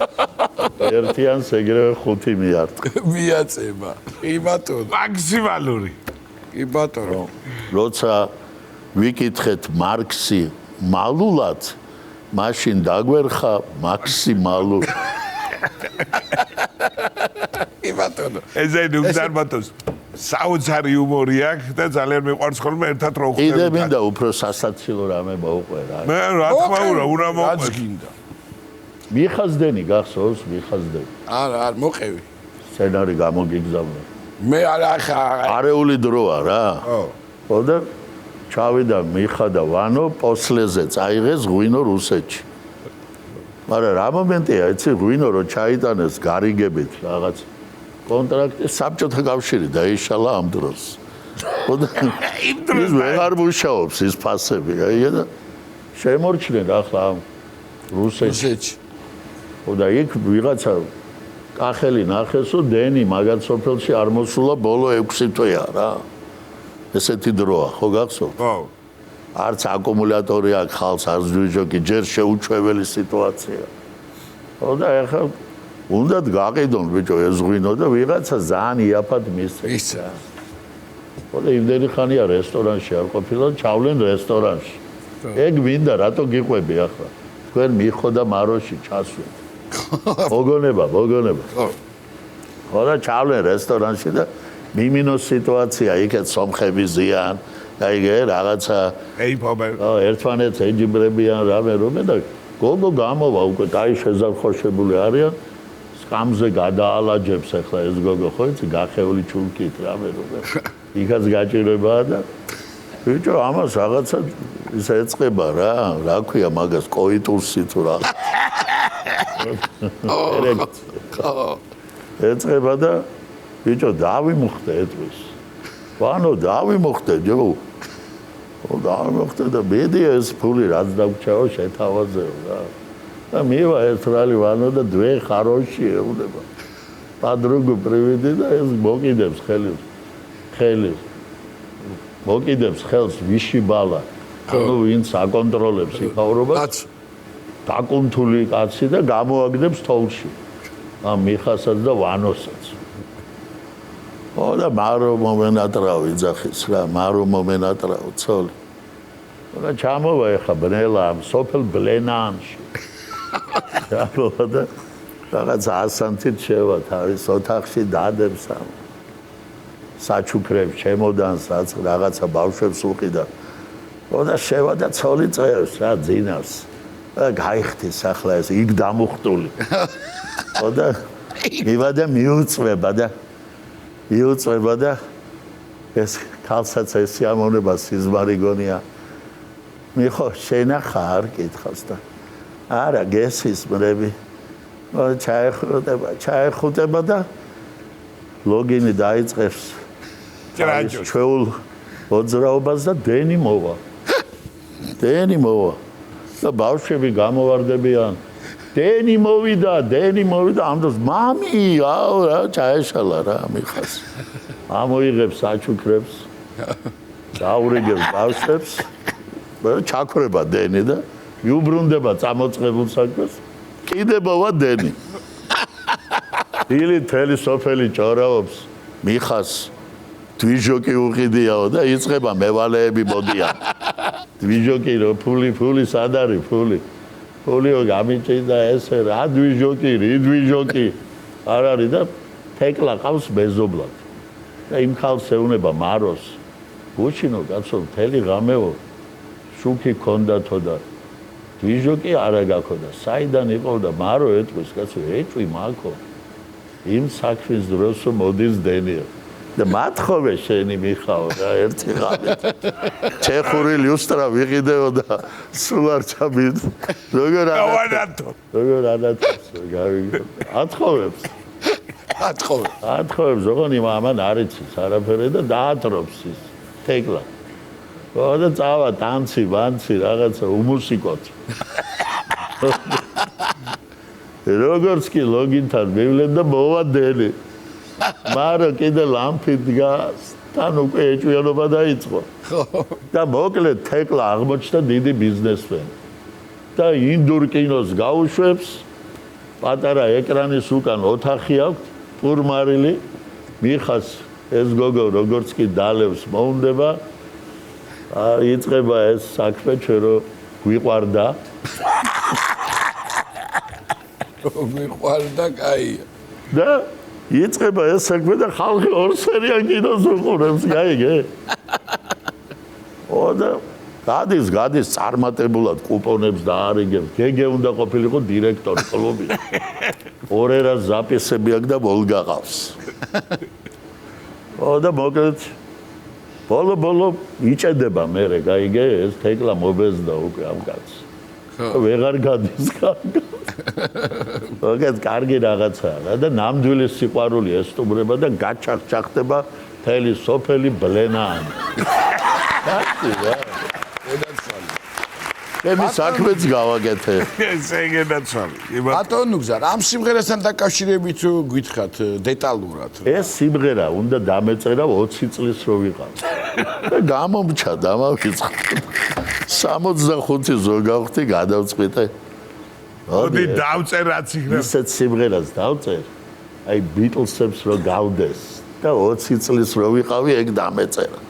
ერთიანს ეგრევე 5 მიარტყა მიაწება კი ბატონო მაქსიმალური კი ბატონო როცა ვიკითხეთ მარქსი მალულად მაშინ დაგვერხა მაქსიმალურ კი ბატონო ესე ნუგზარ ბატონს საოცარი იუმორი აქვს და ძალიან მიყვარს ხოლმე ერთად რო ხვდები კიდე მინდა უფრო სასაცილო რამე მოუყვერა მე რა თქმა უნდა უნდა რაც მოყვეს გინდა მიხაზდენი გახსოვს მიხაზდენი არა მოყევი სცენარი გამოგიგზავნა მე არა ხა არეული დროა რა ხო ხო და ჩავიდა მიხა და ვანო პოსლეზე წაიღეს ღვინო რუსეთში მაგრამ რა მომენტია იცი ღვინო რო ჩაიტანეს გარიგებით რაღაც კონტრაქტი საბჭოთა კავშირი დაიშალა ამ დროს ხო და იმ დროს ის ვეღარ მუშაობს ის ფასები აი და შემორჩნენ ახლა ამ რუსეთში ხო და იქ ვიღაცა კახელი ნახესო დენი მაგათ სოფელში არ მოსულა ბოლო 6 თვეა რა ესეთი დროა ხო გახსოვთ ხო არც აკუმულატორი აქვს ხალხს არც ჯუჯოკი ჯერ შეუჩვეველი სიტუაცია ხო და ახლა უნდათ გაყიდონ ბიჭო ეს ღვინო და ვიღაცა ძალიან იაფად მისცეს ისა ხო და იმდენი ხანია რესტორანში არ ყოფილა ჩავლენ რესტორანში ეგ მინდა რატო გიყვები ახლა თქვენ მიხო და მაროში ჩასვით მოგონება ხო და ჩავლენ რესტორანში და მიმინოს სიტუაცია იქეთ სომხები ზიან აიგე რაღაცა ეიფობენ ერთმანეთს ეჯიბრებიან რამე და გოგო გამოვა უკვე კაი შეზარხოშებული არიან სკამზე გადაალაჯებს ახლა ეს გოგო ხო იცი გახეული ჩულკით რამე იქაც გაჭირებაა და ბიჭო ამას რაღაცა ის ეწყება რა ქვია მაგას კოიტუსი თუ რა ეწყება და ბიჭო დავიმუხდე ეტყვის ვანო დავიმუხდე ჯო დავიმუხდე და ბედია ეს ფული რაც დაგჭაო შეთავაზეო რა და მივა ეს რალი ვანო და დვე ხაროში ეუბნება პადრუგო პრივიდი და ეს მოკიდებს ხელის მოკიდებს ხელს ვიში ბალა ნუ ვინც აკონტროლებს იქაურობას დაკუნთული კაცი და გამოაგდებს თოლში ამ მიხასაც და ვანოსაც ხო და მარო მომენატრაო იძახის რა მარო მომენატრაო ცოლი და ჩამოვა ეხა ბნელა ამ სოფელ ბლენანში ჩამოვა და რაღაც ასანთით შევა თავის ოთახში დადებს ამ საჩუქრებს ჩემოდანს რაღაცა ბავშვებს უყიდა ხო და შევა და ცოლი წერს რა ძინავს და გაიხთის ახლა ეს იქ დამუხტული ხო და მივა და მიუწვება და ეს ქალსაც ეს ამონება სიზმარი გონია მიხო შენა ხარ კითხავს და არა გესის მრები ჩაეხუტება და ლოგინი დაიწყებს ჩვეულ ოძრაობას და დენი მოვა და ბავშვები გამოვარდებიან დენი მოვიდა ამ დროს მამი რა ჩაეშალა რა მიხას ამოიღებს საჩუქრებს დაურიგებს ბავშვებს ჩაქრება დენი და იუბრუნდება წამოწყებულ საქმეს კიდე მოვა დენი ილი თელი სოფელი ჭორაობს მიხას დვიჟოკი უყიდიაო და იწყება მევალეები მოდიან. დვიჟოკი რო ფული სად არის ფული? ფულიო გამიჭიდა ესე რა დვიჟოკი, რიდვიჟოკი არ არის და თეკლა ყავს მეზობლად. და იმ ხალხს ეუნება მაროს. გუჩინო კაცო მთელი ღამეო შუქი ქონდათო და დვიჟოკი არა გაქონდა. საიდან იყო და მარო ეტყვის კაცო ეჭვი მაქო. იმ საქმის დროს მოდის დენიო. და მათხოვე შენი მიხაო და ერთი ღამე ჩეხური ლიუსტრა ვიყიდეო და სულ არ ჩაბიდ როგორ ანათოს ათხოვებს ოღონდ ამან არ იცის არაფერი და დაათრობს ის თეკლა და წავა ტანცი ვანცი რაღაცა უმუსიკოთ როგორც კი ლოგინთან მივლენ და მოვადენი მარო კიდე ლამპით დგას თან უკვე ეჭვიანობა დაიწყო და მოკლედ თეკლა აღმოჩნდა დიდი ბიზნესმენი და ინდურ კინოს გაუშვებს პატარა ეკრანის უკან ოთახი აქვს პურმარილი მიხას ეს გოგო როგორც კი დალევს მოუნდება იწყება ეს საქმე ჩვენ რო გვიყვარდა კაია და იწყება ეს საქმე და ხალხი ორ სერიან კინოს უყურებს, გაიგე? და გადის წარმატებულად კუპონებს დაარიგებს. გეგე უნდა ყოფილიყო დირექტორი კლუბის. ორერას ზაპისები აქვს და ვოლგა ყავს. და მოკლედ ბოლო იჭედება მერე, გაიგე? ეს თეკლა მობეზდა უკვე ამ კაცს. ვეღარ გადის კარგი.ოგეთ კარგი რაღაცაა და ნამდვილი სიყვარული ესტუმრება და გაჩახჭახდება მთელი სოფელი ბლენანი. კაცი რა. ჩემი საქმეც გავაკეთე. ესე გენაცვალი. ბატონ ნუგზარ, ამ სიმღერასთან დაკავშირებით გითხრათ დეტალურად. ეს სიმღერა უნდა დამეწერა 20 წლის რო ვიყავ. და გამომჩა დამავიწყე. 65 ზოგავხდი გადავწყვიტე. მოდი დავწერ რაც იქნება. ისეთ სიმღერას დავწერ. აი ბიტლსებს რო გავდეს და 20 წლის რო ვიყავი ეგ დამეწერა.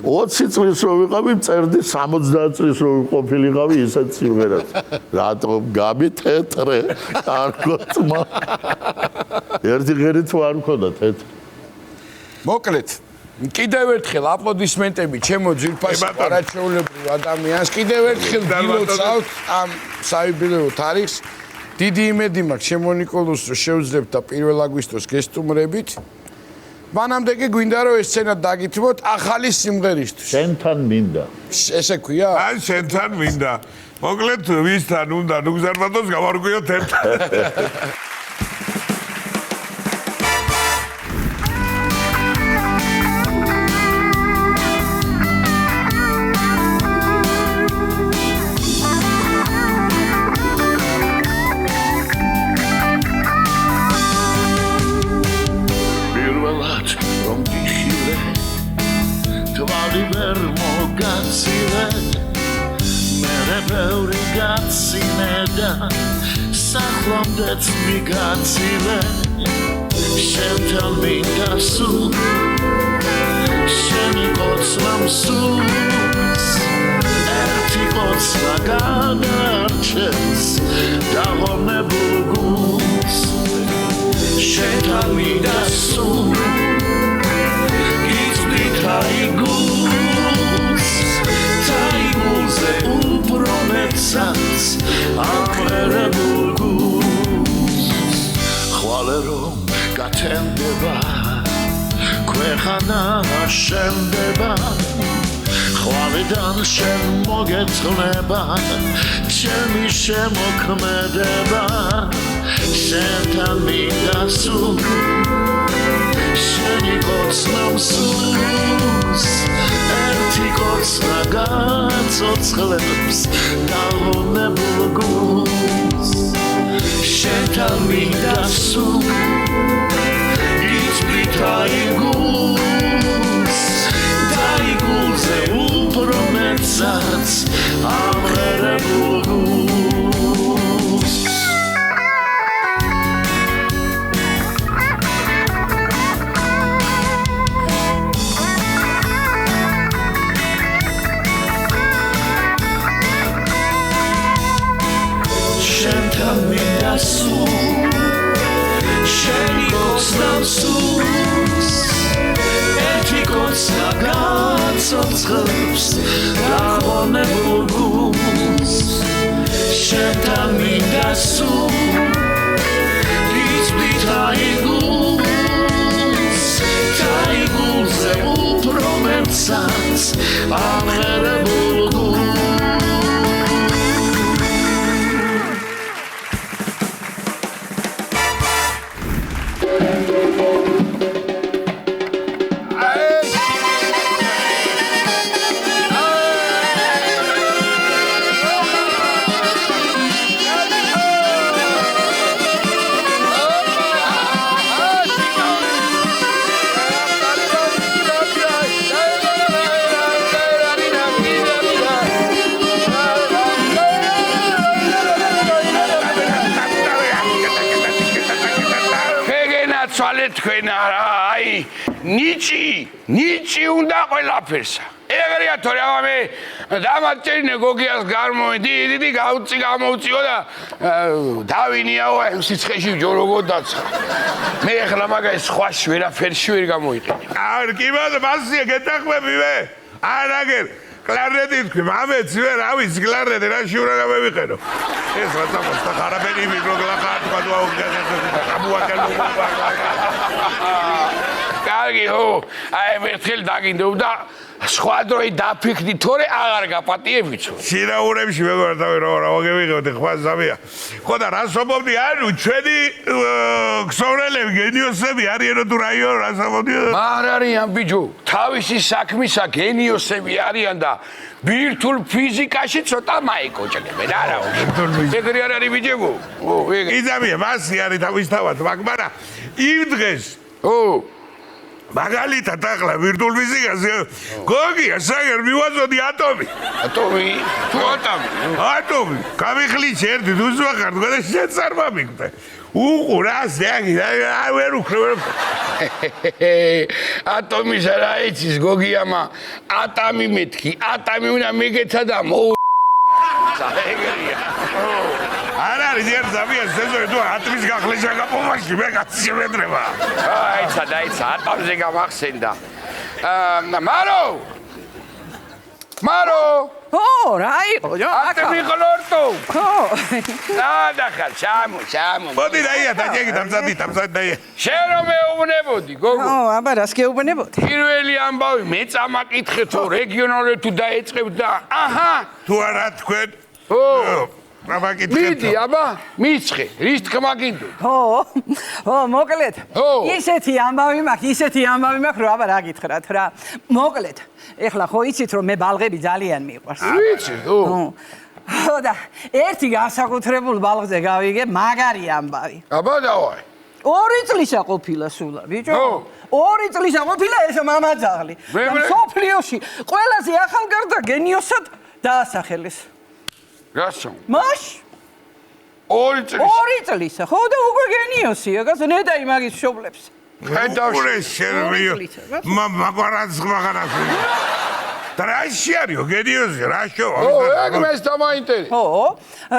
20 წლის რო ვიყავი წერდი 70 წლის რო ვიყოფილიყავი ისეთ სიმღერას. რატომ გამითეთრე? კარგოთმა. ერთი ღერით არ მქონდა თეთრი. მოკლედ კიდევ ერთხელ აპლოდისმენტები ჩემო ძვირფასი პარაჩეულებრივ ადამიანს კიდევ ერთხელ გილოცავთ ამ საიუბილეო თარიღს დიდი იმედი მაქვს ჩემო ნიკოლოზ რომ შევძლებთ და 1 აგვისტოს გესტუმრებით მანამდე კი გვინდა რომ ეს სცენა დაგითმოთ ახალი სიმღერისთვის შენთან მინდა ესე ქვია ან შენთან მინდა მოკლედ ვისთან უნდა ნუგზარბატონს გავარკვიოთ ერთად Sahlomdet migatsile Shentan mingasu Sheni kotslam sus Erti kotslagan arches Dahome bulgus Shentan mingasu Gizli taigus Taiguze uprometsats Amere bulgus Khwalerom gatendeba Kwekhana shendeba Khwalidan shen mogetneba Chemi shemokmedeba Shentan midasu Sheni kotsnam sus Erti kotsnagats otskhlebs Dahone bulgus Shentan midasu Gizli taigus Taiguze uprometsats Amere bulgus ცოცხლს დაღონებულ გულს შენთან მინდა სულ იცვით აიგულს თაიგულზე უფრო მერცაც ამღერებულ გულს თქვენ არა აი ნიჭი უნდა ყველაფერსა ეგრეა თორე ამე დამაჭერინე გოგიას გარმოვედი დიდი გამოვწიო და დავინიაო აი სიცხეში ჯოროგო დაცხა მე ახლა მაგას სხვაში ვერაფერში ვერ გამოიყენე არ კი მასია გეთახმები მე არაგერ კლარნეტი თქვი მამეც ვერ ავის კლარნეტი რა შურა მევიყენო ეს რაცა მოსთა ხარაბენი მიკროგლახა თქვა კარგი ხო აი მერთხელ დაგინდობდა სხვა დროი დაფიქრდი თორე აღარ გაპატიებიცო სინაურებში მეგონა თავი რა მოგევიღებდი ხვა ზამია ხო და რას ვამბობდი ანუ ჩვენი ქსოვრელები გენიოსები არიანო თუ რაიო რას ვამბობდი არ არიან ბიჭო თავისი საქმისა გენიოსები არიან და ბირთულ ფიზიკაში ცოტა მაიკოჭებენ არა ეგრე არ არის ბიჭებო იზამია მასი არის თავის თავად მაგრამ იმ დღეს მაგალითად ახლა ვირტუალ ფიზიკაზე გოგია საგერ მივაწოდი ატომი თუ ატომი გამიხლიჩი ერთი თუ ზვახარ და შეწარმა მიგდე უყურას დაგი ვერ უხრევ ატომის რა იცის გოგიამა ატომი მეთქი ატომი უნდა მიგეცა და ეგრეა არ არის ერთ ზამია სეზონი თუ ატომის გახლეშა გაპომაში მე კაცი შემედრება დაიცა ატომზე გამახსენდა მარო რა იყო ატომი ყლორტო ხო დახარ ჩამო მოდი დაია დაჭეგი დამზადი დაია შენ რომ მეუბნებოდი გოგო აბა რას გეუბნებოდი პირველი ამბავი მე წამაკითხე თუ რეგიონალურად თუ დაეწყებთ და აჰა თუ არა თქვენ მიდი აბა მიცხე რის თქმა გინდო ხო მოკლედ ისეთი ამბავი მაქვს რომ აბა რა გითხრათ რა მოკლედ ეხლა ხო იცით რომ მე ბალღები ძალიან მიყვარს ვიცი ხო და ერთი განსაკუთრებულ ბალღზე გავიგე მაგარი ამბავი აბა დავაი 2 წლისა ყოფილა სულა ბიჭო 2 წლისა ყოფილა ეს მამაძაღლი და სოფლიოში ყველაზე ახალგაზრდა გენიოსად დაასახელეს რასო მაშ 2 წლისა ხო და უკვე გენიოსია გასნედა იმაგის შობლებს ხედავ შენ მაგვარაც მაგარას და რაში არისო გენიოსი რაშო ეგ მეც დამაინტერესა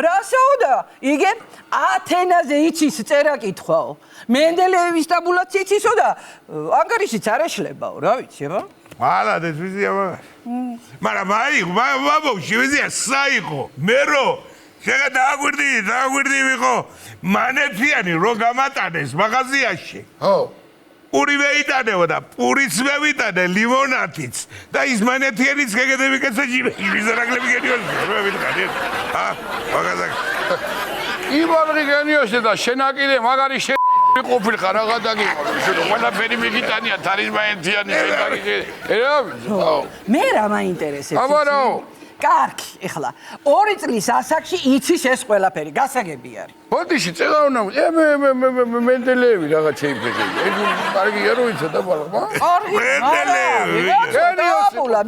რასაო და იგე ათენაზე იცის წერა კითხვაო მენდელეევის ტაბულაცია იცისო და ანგარიშიც არ ეშლებაო რა ვიცი აბა მალადეთ ვიზია მაგრამ ბაბოში ვიზია საიყო მერო შეგა დააგვირდი ვიყო მანეთიანი რო გამატანეს მაღაზიაში პური ვეიტანეო და პურიც მევიტანე ლიმონათიც და ის მანეთიანიც გეგედები კაცაჭი ვიზარაგლები გენიოსი რა ვიტყადი მაგაზაკ იბალღი გენიოსი და შენაკიდე მაგარი ყოფილხარ რაღა დაგიყო ყველაფერი მიგიტანია თარიზმაენთიანი მე რა მაინტერესებს აბა რა კარგი ეხლა 2 წლის ასაკში იცის ეს ყველაფერი გასაგები არის ბოდიში წეღავნა მე მენდელეევი რაღაცა იფიქრე ეგ კარგია რო იცოდა და ბალღა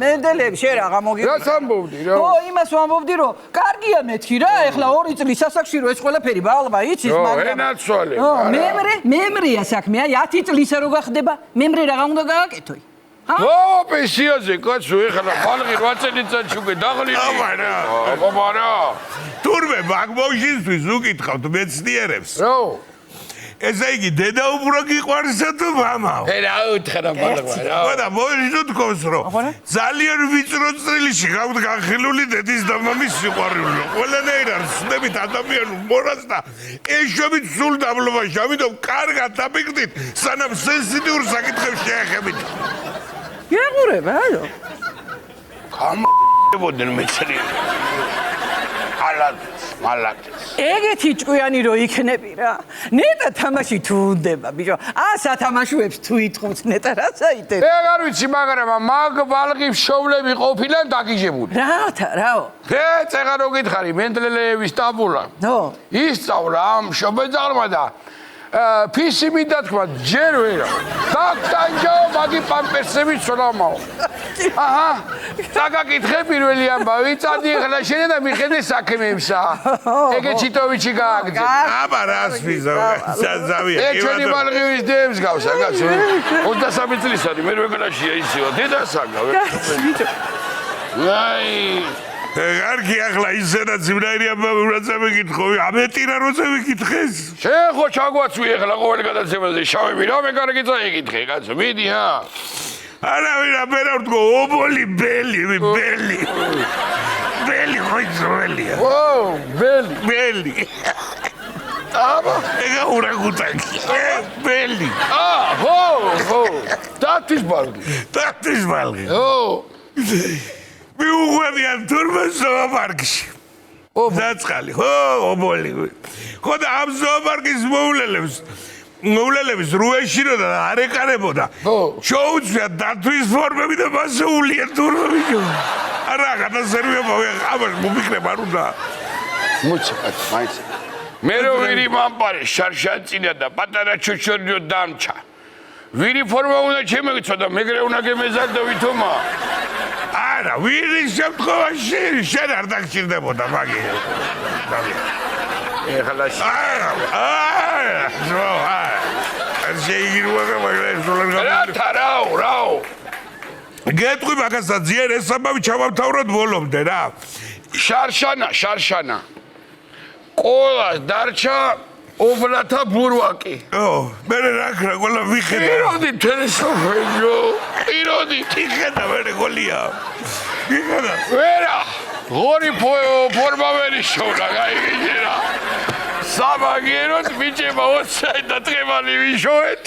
მენდელეევი შენ რა გამოგიყვე რას ამბობდი რა ო იმას ვამბობდი რომ კარგია მეთქი რა ეხლა 2 წლის ასაკში რო ეს ყველაფერი ბალღა იცის მაგრამ ენაცვალე მემრეა საქმეა 10 წლისა რო გახდება მემრე რა უნდა გააკეთოი პენსიაზე კაცო ეხლა ბალღი 8 წელიწადში უკვე დაღლილი აბა რა თურმე მაგბოშისთვის უკითხავთ მეცნიერებს რა ესე იგი დედა უფრო გიყვარსა თუ მამაო? რა უთხრა ბალღა. ხოდა მოიჟო თქოს რომ ძალიან ვიწრო წრილში გაქვთ განხილული დედის და მამის სიყვარული. ყველანაირად ხსნებით ადამიანურ მორალს და ეშვებით სულ დაბლობაში. ამიტომ კარგად დაფიქრდით, სანამ სენსიტიურ საკითხებს შეეხებით. გეღურება ალო. გამოდენ მეცრი. მალაკს. ეგეთი ჭკვიანი რო იქნები რა. ნეტა თამაში თუ უნდება, ბიჭო. სათამაშოებს თუ იტყობს ნეტა რა საიტე. არ ვიცი, მაგრამ მაგ ბალღი მშობლები ყოფილან დაგიჟებული. რაო? წეღა რო გითხარი, მენდლეევის ტაბულა. ისწავლა ამ მშობელძაღლმა და ფისი მინდა თქვა, ჯერ ვერა. დაგტანჯაო მაგი პამპერსები ცოლამაო. აჰა, დაგაკითხე პირველი ამბავი, წადი ახლა შენ და მიხედე საქმეებსა. ეგე ჩიტოვიჩი გააგდე. აბა რას ვიზავ, ზავია. ჩვენი ბალღივის დეებს გავსა, კაცო. 23 წლისანი, მე რეგლაშია ისევა, დედასაგა. აი კარგი ახლა ისედაც იმნაირი ამბავი უნდა წამიკითხო, ამეტირა როცა ვიკითხეს. შენ ხო ჩაგვაცვი ახლა ყოველ გადაცემაზე შავები, რამე კარგი წაიკითხე, კაცო, მიდი ჰა. არავინ აბერა ვთქო, ობოლი ბელი. ბელი ხო იცველია. ბელი. აბა, ეგა ურაგუტაკი. ბელი. ხო. დათვის ბალგი. მიუღვევიან თურმე ზოოპარკში. დაწყალი, ობოლი. ხოდა ამ ზოოპარკის მოვლელებს რუეში რო და არ ეკარებოდა. შეუძლია დათვის ფორმები და მასე ულია თურმები. არა, გადასერვია ამას მოფიქრებ არ უნდა. მოიცა, მაინც. მე რო ვირი მამპარი შარშანწინა და პატარა ჩოჩორიო დამჩა. ვირი ფორმა უნდა შემეცოდა, მეგრე უნდა გემეზარდო ვითომა. არა, ვირის შემთხვევაში შენ არ დაგჭირდებოდა მაგი. ეხლა რაო. გეტყვი მაგასაც ძიერ ეს ამბავი ჩავამთავროთ ბოლომდე რა. შარშანა. ყოლას დარჩა ობლათა ბურვაკი. მე რა ქრა ყოლა ვიხედა. პიროდი თელესოფეჯო. იხედა მე ყოლია. იხედა. ვერა. ღორი ფორმა ვერი შოვნა, გაიგეჯერა. საბაგიეროდ ბიჭება 20 და ტრემალი ვიშოვეთ.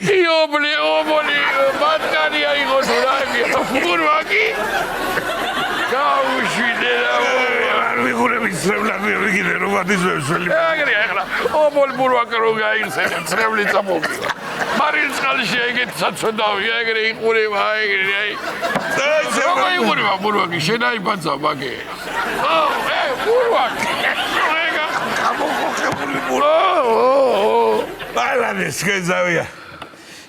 ობოლი მათკარია იყო თუ რა ბურვაკი. გაუშვიდე რა. არ ვიღურები ცრებლად ვიგიდე რომ ადიზებს ველი. ეგრე ახლა ობოლ ბურვაკი რო გაიხსენე ცრებლი წამოვიდა. მარილწყალში ეგეთ საწოდავი ეგრე იყურება ეგრე აი. როგორ იყურება ბურვაკი შენ აი ბაცა მაგე. ბურვაკი. ეგა გამოხებული ბურვაკი. ბალანეს გეზავია.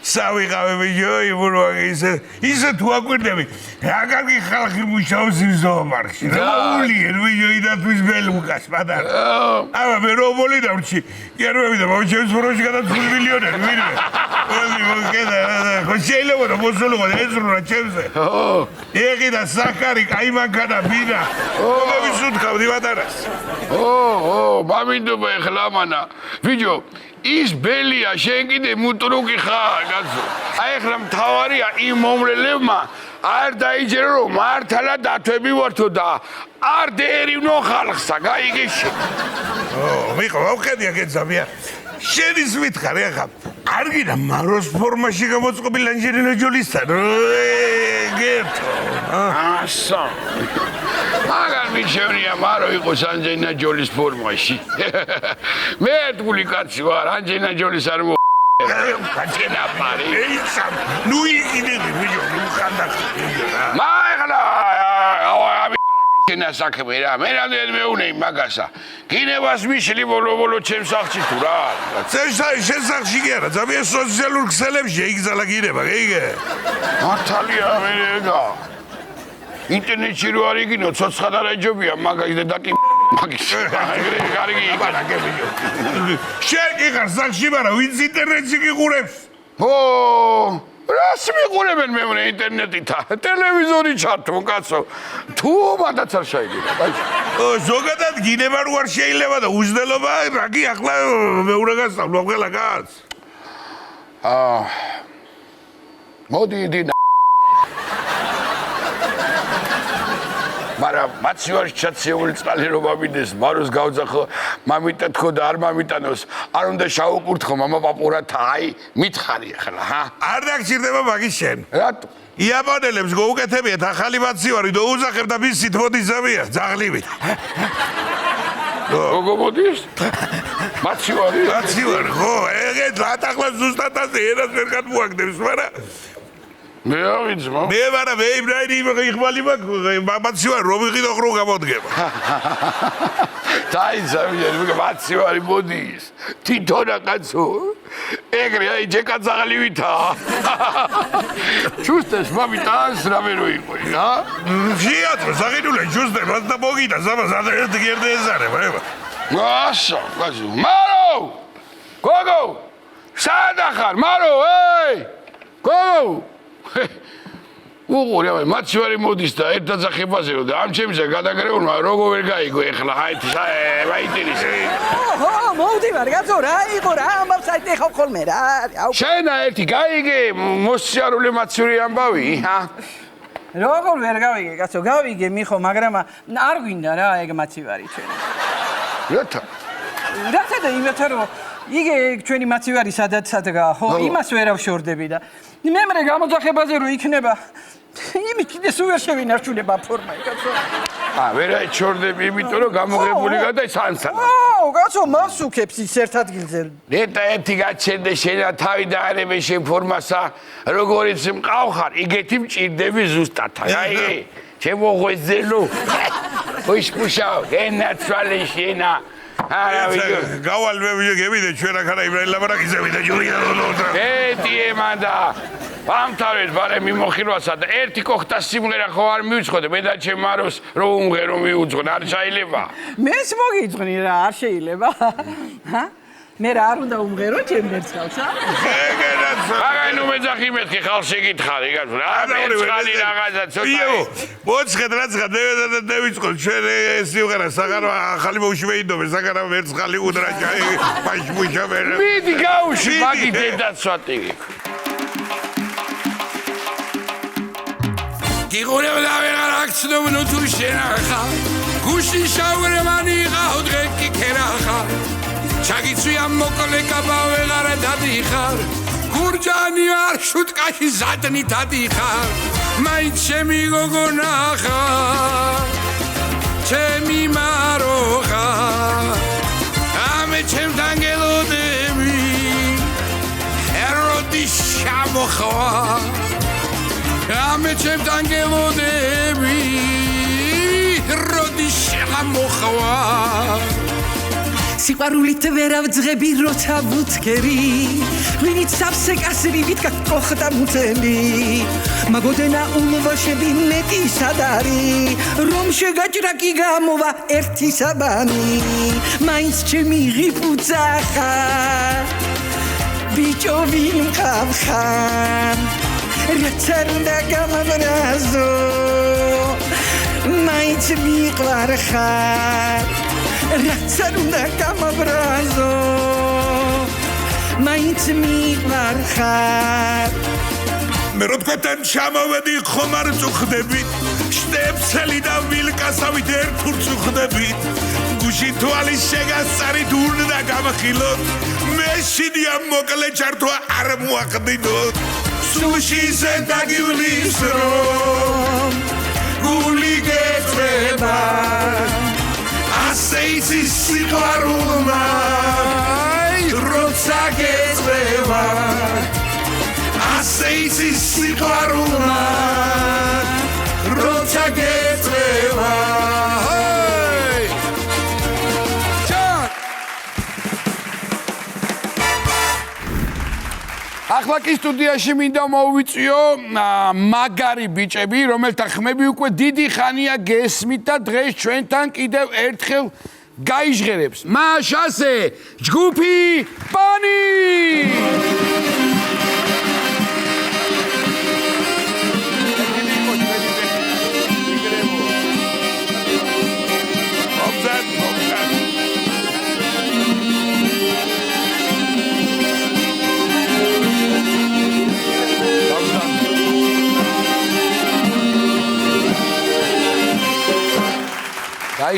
სავიღავე ბიჭო ბურვაკი ისე თუ აკვირდები რა კარგი ხალხი მუშაობს იმ ზოოპარკში რა ულიან ბიჭო იდათვის ბელუკას პატარა აბა მე რობოლი დავრჩი გერვები და მომჩევს ფოროში გადაწული მილიონერი ვინმე მოგედა ხო შეიძლება და მოსულობა ეზრუნა ჩემზე ეხი და საკარი კაიმანკა და ბინა ომების უთქავდი პატარას მამინდობა ეხლა მანა ბიჭო ის ბელია შენ კიდე მუტრუკი ხარ კაცო აი ახლა მთავარია იმ მომრელებმა არ დაიჯერო რომ მართლა დათვები ვართო და არ დერივნო ხალხსა გაიგეში მიყო ვხედი აგეძავია შენის მითხარი ახლა არ გინდა მაროს ფორმაში გამოწყობილი ანჯელინა ჯოლისთან გერთო ასა მაგარ მიჩვენია მარო იყოს ანჯელინა ჯოლის ფორმაში მე თქვი კაცი ვარ ანჯელინა ჯოლის არ მო კაცენა პარი ეიცამ ნუ იყიდები ბიჭო ნუ ხანდახი მაგლა შენა საქმე რა მე რამდენი მეუნე მაგასა გინებას მიშლი ბოლო ჩემს სახლში თუ რა შენ სახლში კი არა ძალიან სოციალურ ქსელებში იგზალა გინება გიგე მართალია მე ეგა ინტერნეტში რო არ იგინო ცოცხად არ ეჯობია მაგას და დაკი მაგის კარგი შენ კი ხარ სახლში მაგრამ ვინც ინტერნეტში გიყურებს რას მიყურებენ მეურე ინტერნეტით? ტელევიზორი ჩართო, კაცო. თუ მანდაც არ შეიძლება. ზოგადად გინება რო არ შეიძლება და უზნელობა, რაგი ახლა მეურე გასწავლო ყველა კაც. მოდი იდი მაგრამ მაცივარში ჩაცეული წყალი რომ ამიდეს, მაროს გავძახო, მამიტა თქო და არ მამიტანოს, არ უნდა შავუკურთხო მამა პაპურათა, აი, მითხარი ახლა, ჰა? არ დაგჭირდება მაგის შენ. რატო? იაპონელებს გოუკეთებიათ ახალი მაცივარი და უძახებ და მის სითბოდისებია, ძაღლივით. როგორ მოდის? მაცივარი? მაცივარი, ხო, ეგეთ ატახლა ზუსტად ასე ერას ვერ გადმოაგდებს, მაგრამ მე ავიძმა. მე ვარა მე იბრაინი იხმალი მაცივარი რომ იყიდო ხრო გამოდგება. დაიძავია, მაცივარი მოდის. თვითონა კაცო. ეგრე აი ჯეკა ძაღლივითა. ჩუსტეს მამიტანს რამე რო იყო, რა? შეატრო, საღინულე ჯუსტე, მას და მოგიდა, ზამას ერთ გერდე ეზარება, ება. გასა, კაცო. მარო! გოგო! სადა ხარ? მარო, ეი! გოგო! უყურე, მაცივარი მოდის და ერთ დაძახებაზე რომ და ამ ჩემისა გადაგრეულმა როგორ ვერ გაიგო ეხლა, აი, მაინტერესე. ხო, მოვდივარ, კაცო, რა იყო რა, ამბავს აი ეხა ხოლმე რა. შენა ერთი გაიგე მოსიარულე მაცივარი ამბავი, ჰა? როგორ ვერ გავიგე, კაცო, გავიგე მიხო, მაგრამ არ გვინდა რა ეგ მაცივარი ჩვენ. როთა? რაცა და იმეთა რომ იგე ჩვენი მაცივარი სადაც სადგა, ხო, იმას ვერ ავშორდები და მემრე გამოძახებაზე რო იქნება იმით კიდე სულ ვერ შევინარჩუნება ფორმა, კაცო. ვერ აიჩორდები, იმიტომ რომ გამოღებული გადა სანსანა. ო, კაცო, მასუქებს ის ერთ ადგილზე. ნეტა ერთი გაჩენდე შენა თავი დაარებე შენ ფორმასა, როგორიც მყავხარ, იგეთი მჭირდები ზუსტად. აი, ჩემო ღვეძელო. ოიშ პუშაო, ენაცვალე შენა. გავალ მე ვიგებიდე ჩვენ ახლა იბრაინი ლაბარაკიზე ვიდა ჯურია. ეტიე მანდა. ამთავრეთ ბარე მიმოხილვასა და ერთი კოხტა სიმღერა ხო არ მივიწყოდე, მე და ჩემ მაროს რო უმღერო მიუძღონ, არ შეიძლება. მეს მოგიძღნი რა, არ შეიძლება. ჰა? მე რა არ უნდა უმღერო ჩემ მერცხალს, ა? აგай ნუ მეძახი მეთქი ხალხს შეგითხარი, გასულ. რა მერცხალი რაღაცა ცოტა. იო, მოცხედ რაცხა დავიწყოთ ჩვენ ეს სიმღერა საღარო ახალი ბავშვი მეიდობე, საღარო მერცხალი უდრაჭა, პაშბუშა ვერ. მიდი გაუში, მაგი დედაც სვატი. გიყურებ და ვეღარ აქცნობ თუ შენახა გუში შავრემანი ყავ დღეკი ქერახა ჩაგიცვია მოკლე კაბა ვეღარ დადიხარ გურჯანი არ შუტკაში ზადნი დადიხარ მაინც ჩემი გოგონახა ჩემი მაროხა ამე ჩემთან გელოდები ეროდი შამოხვა Ame ჩემთან გელოდები როდი შემოხვა სიყვარულით ვერ ავძღები როცა ვუცქერი ვინით სავსე კასრივით გაკოხდა მუცელი მაგოდენა უმვაშები მეტი სადარი რომ შეგაჭრა კი გამოვა ერთი საბანი მაინც ჩემი ღიფუცახა ბიჭო ვინ მყავხარ Ratsarunda gamabrazo Maitz miqvarxar Ratsarunda gamabrazo Maitz miqvarxar მე რო თქვენ ჩამოვედი ხომ არ წუხდებით შტეფსელი და ვილკასავით ერთურს უხდებით გუში თვალის შეგასწარით უნდა გამახილოთ მე შინია მოკლე ჩართვა არ მოახდინოთ სულში ზედაგივლის რომ გული გეწება ასე იცის სიყვარულმა როცა გეწება ასე იცის სიყვარულმა როცა გეწება ახლა კი სტუდიაში მინდა მოვიწიო მაგარი ბიჭები, რომელთა ხმები უკვე დიდი ხანია გესმით და დღეს ჩვენთან კიდევ ერთხელ გაიჟღერებს. მაშასე ჯგუფი პანი!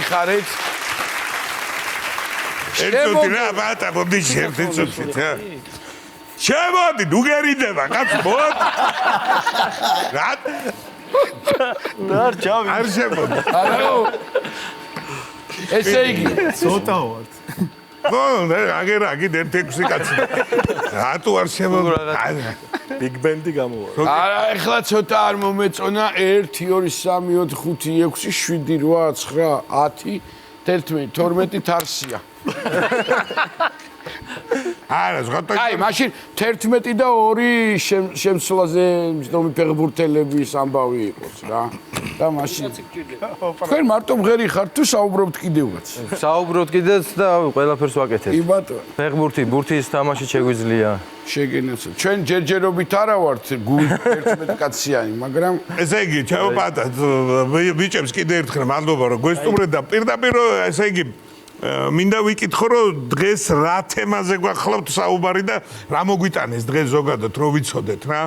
გაიხარეთ. ერთოთი რა ბატა მოდი შევთეცოთ რა. შემოდი ნუ გერიდება კაც მოდ. რა არ შემოდი. არა. ესე იგი, ცოტა ვარ. ხო, აგერაგი 1-6 კაცი. რატო არ შემოდი? ბიგ ბენდი გამოვა. არა, ეხლა ცოტა არ მომეწონა 1 2 3 4 5 6 7 8 9 10 11 12 თარსია. არა, ზღოთ. აი, მაშინ 11 და 2 შემსვლაზე მძდომი ფეხბურთელების ამბავი იყოს რა. და მაშინ თქვენ მარტო მღერი ხართ თუ საუბრობთ კიდევაც? საუბრობთ კიდეც და ყველაფერს ვაკეთებ. კი ბატონო. ფეხბურთი, ბურთის თამაში შეგვიძლია. შეგენაცო. ჩვენ ჯერჯერობით არა ვართ 11 კაციანი, მაგრამ ესე იგი, ჩემო პატა, ბიჭებს კიდე ერთხელ მადლობა რომ გვესტუმრეთ და პირდაპირ ესე იგი მინდა ვიკითხო რომ დღეს რა თემაზე გვახლავთ საუბარი და რა მოგვიტანეს დღეს ზოგადად რომ ვიცოდეთ რა.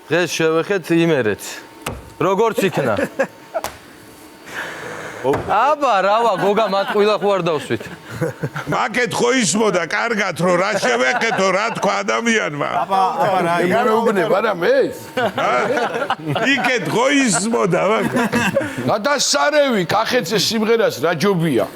დღეს შევეხეთ იმერეთს. როგორც იქნა. აბა, რავა, გოგა მატყვილა ხო არ დავსვით. მაკეთ ხო ისმოდა კარგად რომ რა შევეხეთო რა თქვა ადამიანმა. აბა რა მეუბნება რა მე? იქეთ ხო ისმოდა მაგ. გადასარევი კახეთზე სიმღერას რა ჯობია?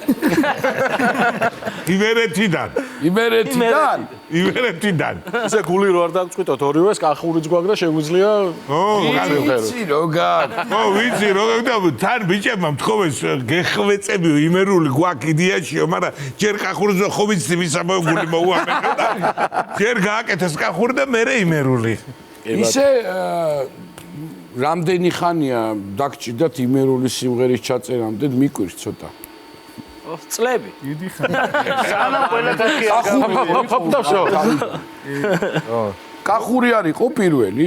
იმერეთიდან. იმერეთიდან? იმერეთიდან. ესე გული რო არ დაგწყვიტოთ ორივეს კახურიც გვაქვს და შეგვიძლია ვიცი როგად. ო ვიცი როგორ და თან ბიჭებმა მთხოვეს გეხვეწები იმერული გვაქვს იდეაშიო მაგრამ ჯერ კახურზე ხო ვიცი ვისაბა გული მოუამენო და ჯერ გააკეთეს კახური და მერე იმერული. ისე რამდენი ხანია დაგჭირდათ იმერული სიმღერის ჩაწერამდე მიკვირს ცოტა. წლები. დიდი ხანი. სანამ ყველა კაცი კახური არისო პირველი?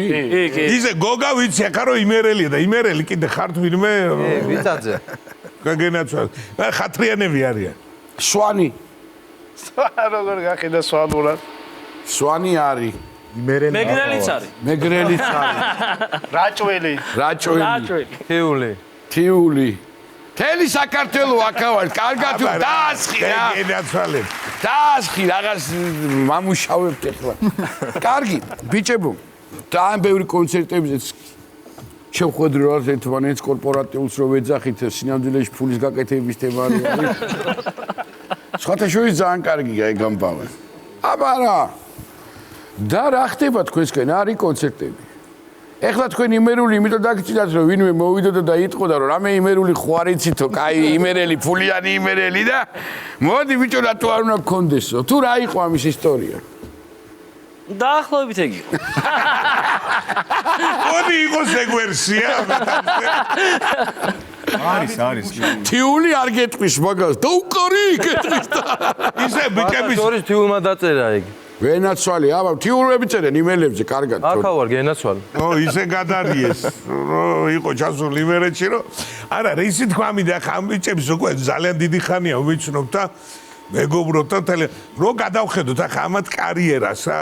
ისე გოგა ვიცი ახლა რომ იმერელია და იმერელი კიდე ხართ ვინმე ვიცაძე. გაგენაცვალ. ხათრიანები არიან. სვანი. როგორ გახიდა სვანურად. სვანი არის. მეგრელიც არის. მეგრელიც არის. რაჭველი. რაჭველი. თიული. თიული. თელი საქართველო აქავარ, კარგად დაასხი რა. გაგენაცვალებ. დაასხი რაღაც მამუშავებთ ახლა. კარგი, ბიჭებო. და ამ ბევრი კონცერტებზეც შევხვედრი რა ერთმანეთს კორპორატიულს რო ვეძახით სინამდვილეში ფულის გაკეთების თემა არის. სხვათაშორის ძალიან კარგია ეგ ამბავი. აბა რა. და რა ხდება თქვენსკენ არის კონცერტები. ეხლა თქვენ იმერული იმიტომ დაგჭირდათ რომ ვინმე მოვიდოდა და იტყოდა რომ რამე იმერული ხო არ იცითო, კაი იმერელი, ფულიანი იმერელი და მოდი ბიჭო რატო არ უნდა გქონდესო? თუ რა იყო ამის ისტორია? დაახლოებით ეგ იყო. მოდი იყოს ეგ ვერსია. არის. თიული არ გეტყვის მაგას და უკარი გეტყვის და ისე ბიჭების შორის თიულმა დაწერა ეგ. ვენაცვალი, აბა თიულები წერენ იმელებზე კარგად. აქა ვარ გენაცვალ. ო ისე გადარიეს რომ იყო ჩასული იმერეთში რომ არა რისი თქვა მინდა ხა ამ ბიჭებს უკვე ძალიან დიდი ხანია ვიცნობ და მეგობრობ და თელი რო გადავხედოთ ახლა ამათ კარიერას რა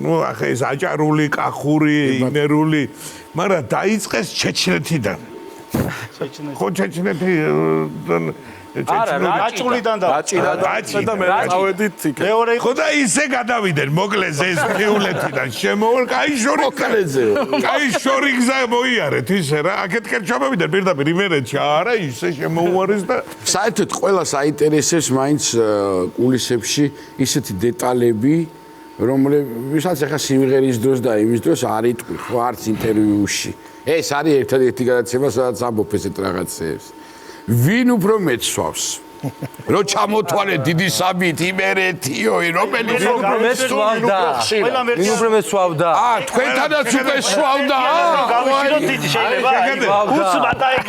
ნუ ახლა ეს აჭარული კახური იმერული მაგრამ დაიწყეს ჩეჩნეთიდან ხო ჩეჩნეთი რაჭულიდან და და მე წავედით იქ. მეორე იყო ხო და ისე გადავიდნენ მოკლეს ეს ფიულეთიდან შემოვალ კაი შორი კაი შორი გზა მოიარეთ ისე რა აქეთ კერჩამოვიდნენ პირდაპირ იმერეთში არა ისე შემოუარეს და საერთოდ ყველას აინტერესებს მაინც კულისებში ისეთი დეტალები რომლებსაც ახლა სიმღერის დროს და იმის დროს არ იტყვი ხო არც ინტერვიუში ეს არის ერთადერთი გადაცემა სადაც ამბობ ესეთ რაღაცებს ვინ უფრო მეცვავს რო ჩამოთვალე დიდი საბით იმერეთიო რომელიც უფრო მეცვავდა. ვინ უფრო მეცვავდა? თქვენთანაც უკვე სვავდა გავიშინოთ დიდი შეიძლება უცბატა ეგ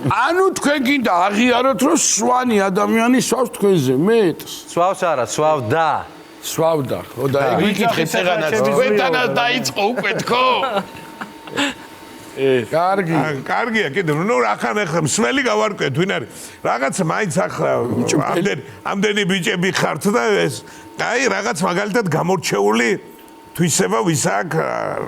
ანუ თქვენ გინდა აღიაროთ რომ სვანი ადამიანი სვავს თქვენზე მეტს სვავს არა, სვავდა. სვავდა ხო და ეგ ვიკითხეთ ეგანაც თქვენთანაც დაიწყო უკვე თქო კარგი კარგია კიდე ნუ ახან ახლა მსველი გავარკვიეთ ვინ არის რაღაც მაინც ახლა ამდენი ბიჭები ხართ და ეს აი რაღაც მაგალითად გამორჩეული თვისება ვის აქვს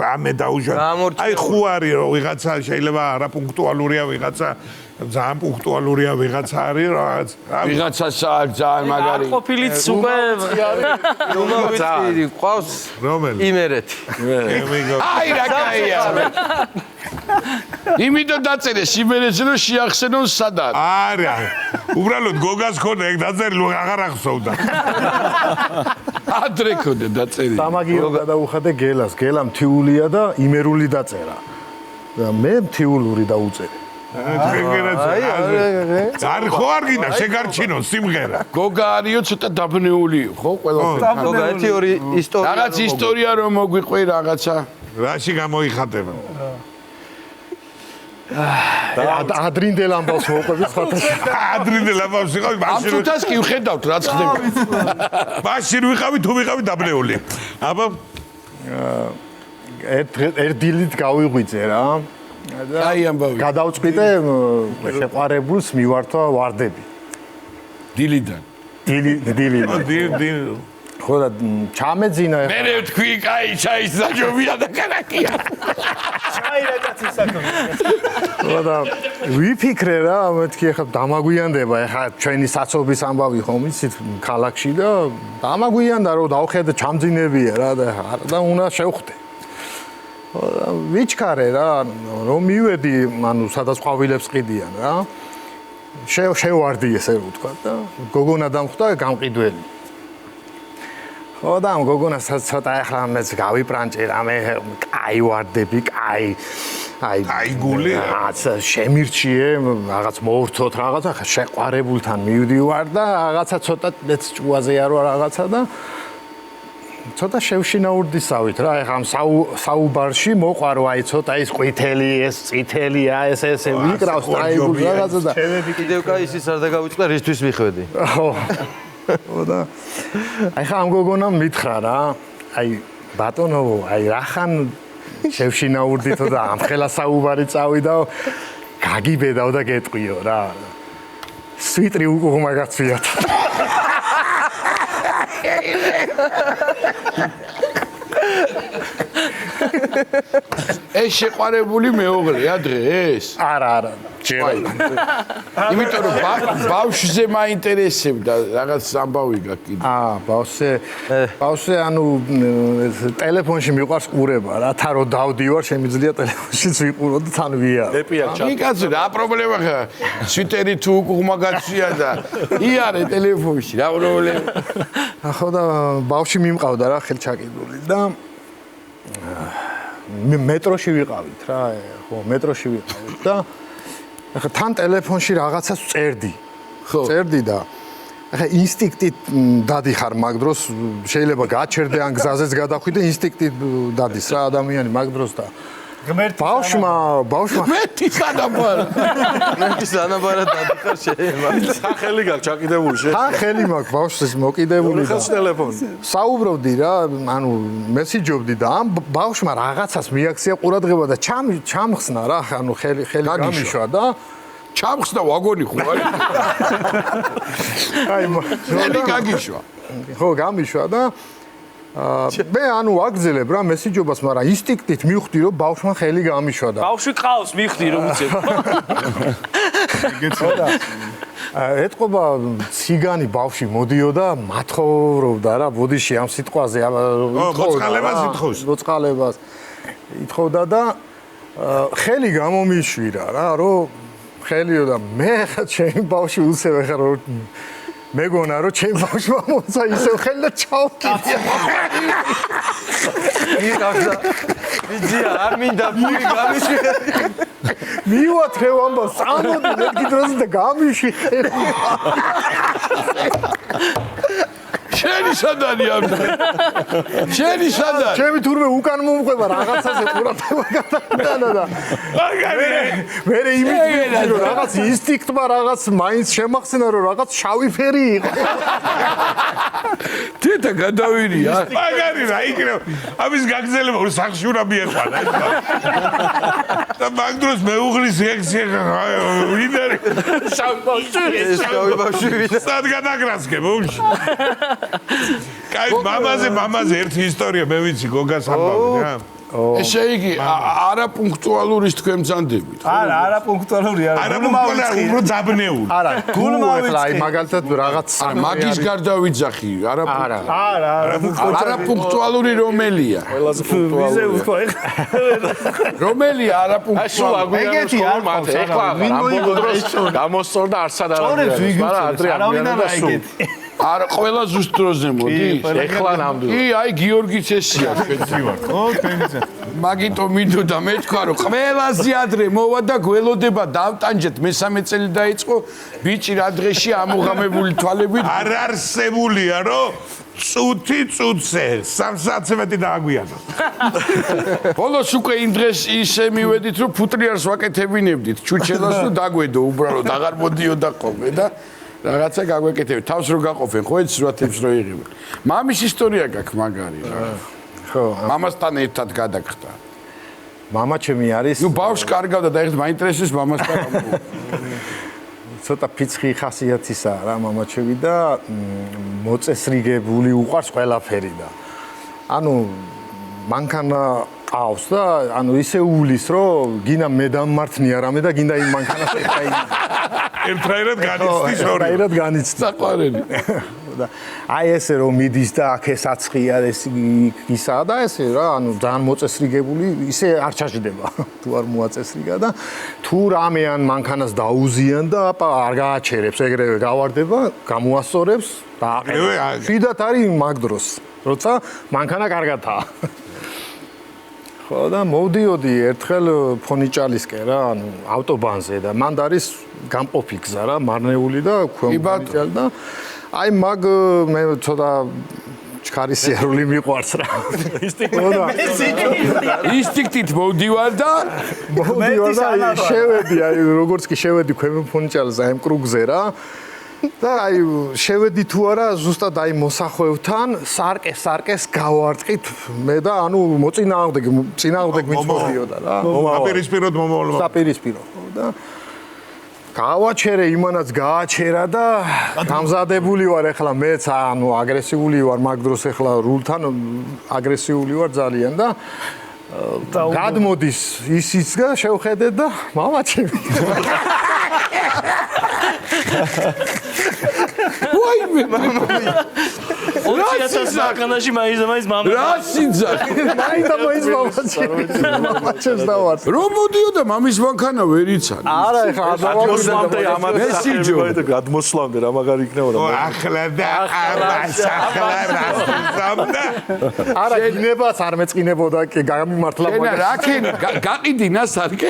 რამე დაუშვათ აი ხუ არის რომ ვიღაცა შეიძლება არაპუნქტუალურია ვიღაცა ძალიან პუნქტუალურია ვიღაცა არის რაღაც. ვიღაცასაა ძალიან მაგარი. ყოფილიც უკვე რომელი ყავს რომელი? იმერეთი. აი რა კაია. იმიტომ დაწერეს იმერეთზე რომ შეახსენონ სადაც. არა. უბრალოდ გოგას ხონდა ეგ დაწერილი აღარ ახსოვდა. ადრე ქონდა დაწერილი. სამაგირო გადაუხადე გელას. გელა მთიულია და იმერული დაწერა. და მე მთიულური დაუწერე. არ ხო არ გინდა შეგარჩინო სიმღერა. გოგა არისო ცოტა დაბნეულიო, ხო? ყველაფერი. გოგა 1-2 ისტორია. რაღაც ისტორია რომ მოგვიყვი რაღაცა. რაში გამოიხატება? ადრინდელ ამბავს მოყვებით სხვათა. ადრინდელ ამბავს ვიყავი, ამ თუთას კი ვხედავთ რაც ხდება. მაშინ ვიყავი თუ ვიყავი დაბნეული. აბა ერთ დილით გავიღვიძე რა. აი ამბავი. გადავწყვიტე შეყვარებულს მივართვა ვარდები. დილიდან. დი ხო და ჩამეძინა მე ვთქვი, კაი, ჩაის დაჯობია და კარაკია. ხო და ვიფიქრე რა, მეთქი ახლა დამაგვიანდება, ახლა ჩვენი საცობის ამბავი ხომ იცით ქალაქში და დამაგვიანდა რომ დავხედე ჩამძინებია რა და უნდა შევხვდე. ვიჩქარე რა, რომ მივედი, ანუ სადაც ყვავილებს ყიდიან რა. შევარდი ესე რომ ვთქვა და გოგონა დამხვდა გამყიდველი. ხო და ამ გოგონას ცოტა ახლა მეც გავიპრანჭე რა, მე კაი ვარდები, კაი აი გული რაღაც შემირჩიე, რაღაც მოვრთოთ რაღაცა, შეყვარებულთან მივდივარ და რაღაცა ცოტა მეც ჭუაზეა რა რაღაცა და ცოტა შევშინაურდისავით რა, ეხა ამ საუბარში მოყვარო აი ცოტა ის ყვითელი, ეს წითელია, ესე ვიკრავს და აი გულ რაღაცა და კიდევ კაი ისიც არ დაგავიწყდა რისთვის მიხვედი. ხო. ხო და აი ხა ამ გოგონამ მითხრა რა, აი ბატონო, აი რახან შევშინაურდითო და ამ ხელა საუბარი წავიდა, გაგიბედავ და გეტყვიო რა. სვიტრი უკუღმა გაცვიათ. ეს შეყვარებული მეუღლეა დღეს? არა, ჯერა. იმიტომ რომ ბავშვზე მაინტერესებდა რაღაც ამბავი გაქვს კიდე. ბავშვზე ანუ ტელეფონში მიყვარს ყურება რა, თან რო დავდივარ, შემიძლია ტელეფონშიც ვიყურო და თან ვიარო. ეპია ჩა. იკაცო რა პრობლემა ხა? სვიტერი თუ უკუღმა გაცვია და იარე ტელეფონში, რა პრობლემა? ხო და ბავშვი მიმყავდა რა ხელჩაკიდული და მეტროში ვიყავით რა, ხო, მეტროში ვიყავით და ახლა თან ტელეფონში რაღაცას წერდი. ხო. წერდი და ახლა ინსტინქტით დადიხარ მაგ დროს, შეიძლება გაჩერდე ან გზაზეც გადახვიდე, ინსტინქტით დადის რა ადამიანი მაგ დროს და ბავშვმა მეტი სანაბარა. მეტი სანაბარა დადიხარ შეიძლება. სახელი გაქვს ჩაკიდებული შე. ხელი მაქვს ბავშვის მოკიდებული და ტელეფონი. საუბრობდი რა, ანუ მესიჯობდი და ამ ბავშვმა რაღაცას მიაქცია ყურადღება და ჩამხსნა რა, ანუ ხელი გამიშვა და ჩამხსნა ვაგონი ხო არის? აი ხელი გაგიშვა. ხო, გამიშვა და მე ანუ აგზელებ რა მესიჯობას, მაგრამ ინსტინქტით მივხვდი რომ ბავშვმა ხელი გამიშვა და ბავშვი ყავს მივხვდი რომ უცებ. ეთყობა ციგანი ბავშვი მოდიოდა მათხოვრობდა რა ბოდიში ამ სიტყვაზე მოწყალებას ითხოვს. მოწყალებას ითხოვდა და ხელი გამომიშვირა რა, რომ ხელიო და მე ხა ჩემი ბავშვი უცებ ხა რომ მეგონა რომ ჩემ ბავშვმა მოცა ისევ ხელი და ჩავკიდე. მიყავდა. ვიძია, არ მინდა ფული გამიშვი. მივათრევ ამბავს, წამოდი მეთქი დროზე და გამიშვი ხელი. შენი სადარი ამდა. შენი სადარი. ჩემი თურმე უკან მომყვება რაღაცაზე ყურადღება გადაიტანა და მე იმით რომ რაღაც ინსტინქტმა რაღაც მაინც შემახსენა რომ რაღაც შავი ფერი იყო. თეთა გადავირია. მაგარი რა იქნება. ამის გაგზელება სახში უნდა მიეყვანა ეს. და მაგ დროს მეუღლის რეაქცია ვინარი შავი ბავშვი. სად გადაგრასკებ ულში. კაი, მამაზე ერთი ისტორია მე ვიცი გოგას ამბავი რა. ესე იგი არაპუნქტუალურის თქვენ მძანდებით. არა პუნქტუალურია. უფრო დაბნეული. არა, გულმა ახლა აი მაგალითად რაღაც მაგის გარდა ვიძახი, არა. არაპუნქტუალური რომელია? ყველაზე პუნქტუალური. რომელია არაპუნქტუალური? ეგეთი არ ყავს, ეხლა ამბობ დროს გამოსწორდა არცად არავინ არა ეგეთი. არა, ყველა ზუსტ დროზე მოდის. ეხლა ნამდვილად. კი, აი გიორგის ესია თქვენი ვარ. ო, თქვენიცა. მაგიტომ მინდოდა მე თქვა რომ ყველაზე ადრე მოვა და გველოდება დავტანჯეთ მესამე წელი დაიწყო ბიჭი რა დღეში ამოღამებული თვალებით არ არსებულია რომ წუთი წუთზე 3 საათზე დააგვიანო. ბოლოს უკვე იმ დღეს ისე მივედით რომ ფუტლიარს ვაკეთებინებდით ჩუჩელას და დაგვედო უბრალოდ აღარ მოდიოდა ხოლმე და რაღაცა გაგვეკეთებთ თავს რო გაყოფენ ხო ეს სურათებს რო იღებენ. მამის ისტორია გაქვს მაგარი რა. ხო, მამასთან ერთად გადაგხდა. მამა ჩემი არის. ნუ ბავშვი კარგავდა და ერთ მაინტერესებს მამასთან. ცოტა ფიცხი ხასიათისაა რა მამა ჩემი და მოწესრიგებული უყარს ყველაფერი და ანუ მანქანა ყავს და ანუ ისე უვლის რომ გინდა მე დამმართნია რამე და გინდა იმ მანქანას ეხაი ერთაერად განიცდის ორი. ერთაერად განიცდის საყვარელი. და აი ესე რომ მიდის და აქ ეს აცხია ეს ისაა და ესე რა ანუ ძალიან მოწესრიგებული ისე არ ჩაждდება თუ არ მოაწესრიგა და თუ რამე ან მანქანას დაუზიან და არ გააჩერებს ეგრევე გავარდება გამოასწორებს და აყენებს შიდათ არის მაგ დროს როცა მანქანა კარგადაა ხო და მოვდიოდი ერთხელ ფონიჭალისკენ რა ანუ ავტობანზე და მანდ არის გამყოფი გზა რა მარნეული და ქვემოჭალ და აი მაგ მე ცოტა ჩქარი სიარული მიყვარს რა. ინსტინქტით მოვდივარ და შევედი აი როგორც კი შევედი ქვემო ფონიჭალზე აი კრუგზე რა. და აი შევედი თუ არა ზუსტად აი მოსახვევთან სარკეს გავარტყით მე და ანუ მოწინააღმდეგ მიწოდიოდა რა. საპირისპიროდ მომავალ. საპირისპირო და გავაჩერე იმანაც გააჩერა და გამზადებული ვარ ახლა მეც ანუ აგრესიული ვარ მაგ დროს ახლა რულთან აგრესიული ვარ ძალიან და გადმოდის ისიც და შევხედე და მამაჩემი ვაიმე 2000 მანქანაში მაინც მამა რა სიძა მაინც მამაჩემს დავარ რომ მოდიოდა მამის მანქანა ვერ იცანი არა ეხლა გადმოსვლამდე ამაზე გადმოსვლამდე რა მაგარი იქნებოდა ახლა და ახლა რა არა გინებას არ მეწყინებოდა კი გამიმართლა ენა რაკენ გაყიდინა სარკე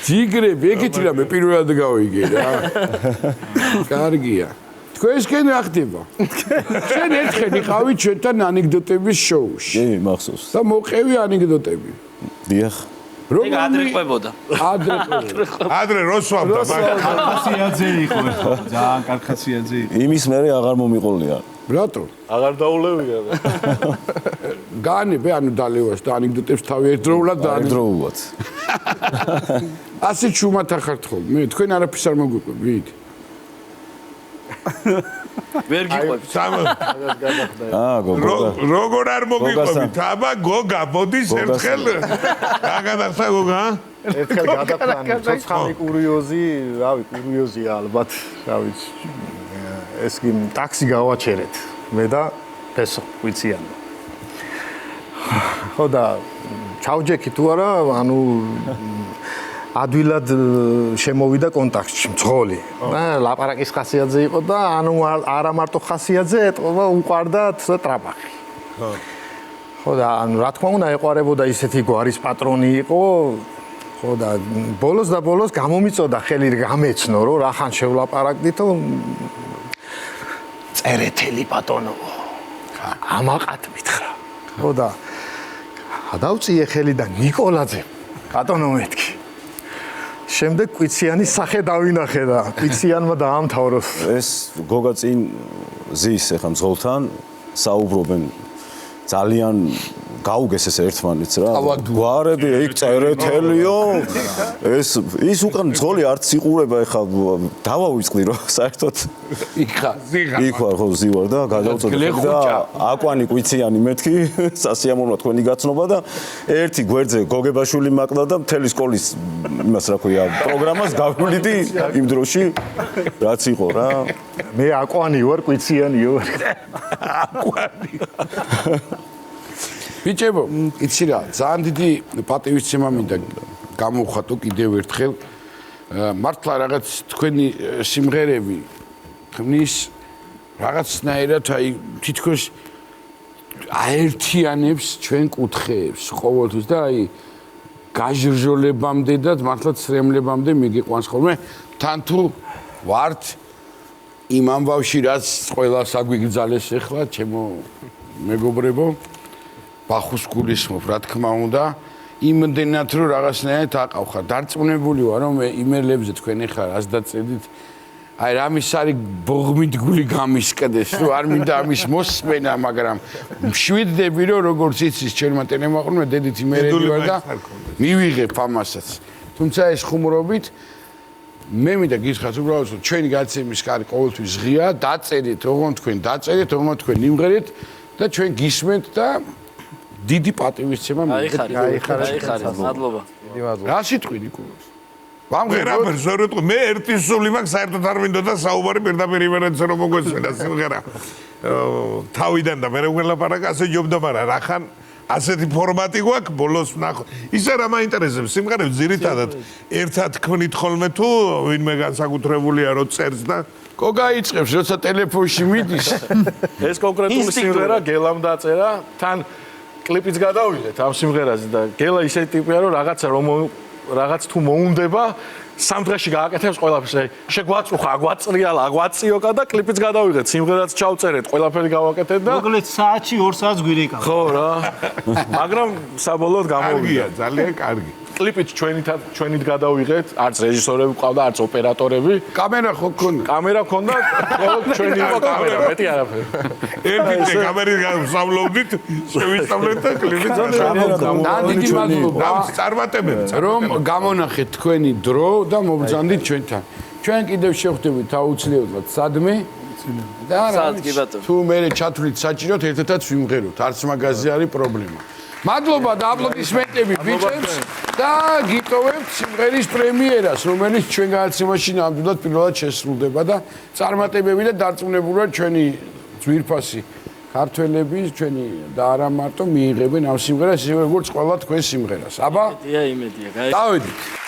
ჯიგრები ეგეთი რამე პირველად გავიგე რა კარგია თქვენსკენ რა ხდება ჩვენ ერთხელ იყავით ჩვენთან ანეკდოტების შოუში კი მახსოვს და მოყევი ანეკდოტები დიახ ეგ ადრე ყვებოდა ადრე როსვავდა ხასიაძე იყო ძალიან კარგი ხასიაძე იყო იმის მერე აღარ მომიყოლია რატო აღარ დაულევია განებე ანუ დალევას და ანეკდოტებს თავი ერთდროულად და ერთდროულად ასე ჩუმად ახართ ხოლმე თქვენ არაფერს არ მოგვიყვებით ვერ გიყვებით გოგო როგორ არ მოგიყვებით აბა გოგა მოდის ერთხელ გაგადახდა გოგა ერთხელ გადაყვანა ცოცხალი კურიოზია ალბათ რა ვიცი ეს კი ტაქსი გავაჩერეთ მე და პესო ვიციან ხო და ჩავჯექი თუ არა ანუ ადვილად შემოვიდა კონტაქტში მძღოლი და ლაპარაკის ხასიათზე იყო და ანუ არა მარტო ხასიათზე ეტყობა უყარდა ტრაპახი ხო და ანუ რა თქმა უნდა ეყარებოდა ისეთი გვარის პატრონი იყო ხო და ბოლოს გამომიწოდა ხელი გამეცნო რომ რახან შევლაპარაკდითო წერეთელი ბატონო ამაყად მითხრა ხო და დავწიე ხელი და ნიკოლაძე ბატონო მეთქი შემდეგ კვიციანის სახე დავინახე და კვიციანმა დაამთავროს ეს გოგა წინ ზის ეხა მძღოლთან საუბრობენ ძალიან გაუგეს ეს ერთმანეთს რა. გვარები იქ წერეთელიო. ის უკან ძღოლი არც იყურება ეხლა დავავიწყდი რომ საერთოდ იქ ვარ ხო ზივარ და გადავწოდე და აკვანი კვიციანი მეთქი სასიამოვნოა თქვენი გაცნობა და ერთი გვერდზე გოგებაშვილი მაკდა და მთელი სკოლის იმას რა ქვია პროგრამას გავვლიდი იმ დროში რაც იყო რა მე აკვანი ვარ კვიციანი ვარ აკვანი ბიჭებო იცი რა ძალიან დიდი პატივისცემა მინდა გამოვხატო კიდევ ერთხელ მართლა რაღაც თქვენი სიმღერები ხმის რაღაცნაირად აი თითქოს აერთიანებს ჩვენ კუთხეებს ყოველთვის და აი გაჟრჟოლებამდე და მართლა ცრემლებამდე მიგიყვანს ხოლმე თან თუ ვართ იმ ამბავში რაც ყველას აგვიგრძალეს ახლა ჩემო მეგობრებო ბახუს გულისხმობ რა თქმა უნდა იმდენად რომ რაღაცნაირად აყავხარ დარწმუნებული ვარ რომ იმეილებზე თქვენ ახლა რას დაწედით აი რამის არის ბოღმით გული გამისკდეს რომ არ მინდა ამის მოსმენა მაგრამ მშვიდდები რომ როგორც იცის ჩემმა ტელემაყურებელმა დედით იმეილები ვარ და მივიღებ ამასაც თუმცა ეს ხუმრობით მე მინდა გითხრათ უბრალოდ რომ ჩვენი გაცემის კარი ყოველთვის ღია დაწერით ოღონდ თქვენ დაწერით ოღონდ თქვენ იმღერეთ და ჩვენ გისმენთ და დიდი პატივისცემა აიხარეთ მადლობა რა სიტყვი ნიკოლოზ ვერაფერ ზოროთ მე ერთი სული მაქვს საერთოდ არ მინდოდა საუბარი პირდაპირ იმერეთზე რომ მოგვეცედა სიმღერა თავიდან და მე უგელაპარაკ ასე ჯობდა მაგრამ რახან ასეთი ფორმატი გვაქვს ბოლოს ვნახო ისე რა მაინტერესებს სიმღერებს ძირითადად ერთად ქმნით ხოლმე თუ ვინმე განსაკუთრებულია რომ წერს და კოგა იწყებს როცა ტელეფონში მიდის ეს კონკრეტული სიმღერა გელამ დაწერა თან კლიპიც გადავიღეთ ამ სიმღერაზე და გელა ისეთი ტიპია რომ რაღაც თუ მოუნდება სამ დღეში გააკეთებს ყველაფერს შეგვაწუხა აგვაწრიალა აგვაწიოკა და კლიპიც გადავიღეთ სიმღერაც ჩავწერეთ ყველაფერი გავაკეთეთ და მოკლედ საათში 2 საათს გვირეკავ ხო რა მაგრამ საბოლოოდ გამოვიდა ძალიან კარგი კლიპით ჩვენით გადავიღეთ არც რეჟისორები ყავდა არც ოპერატორები კამერა ხო გქონდა კამერა გქონდა ჩვენი იყო კამერა მეტი არაფერი ერთი კამერით გავსავლობდით შევისწავლეთ და კლიპით დიდი მადლობა წარმატებები რომ გამონახეთ თქვენი დრო და მობრძანდით ჩვენთან ჩვენ კიდევ შევხვდებით აუცილებლად სადმე და თუ მე ჩათვლით საჭიროთ ერთადაც ვიმღეროთ არც მაგაზე არის პრობლემა მადლობა და აპლოდისმენტები ბიჭებს და გიტოვებთ სიმღერის პრემიერას რომელიც ჩვენ გადაცემაში ნამდვილად პირველად შესრულდება და წარმატებები და დარწმუნებულად ჩვენი ძვირფასი ქართველები ჩვენი და არა მარტო მიიღებენ ამ სიმღერას ისე როგორც ყველა თქვენ სიმღერას აბა იმედია დავედით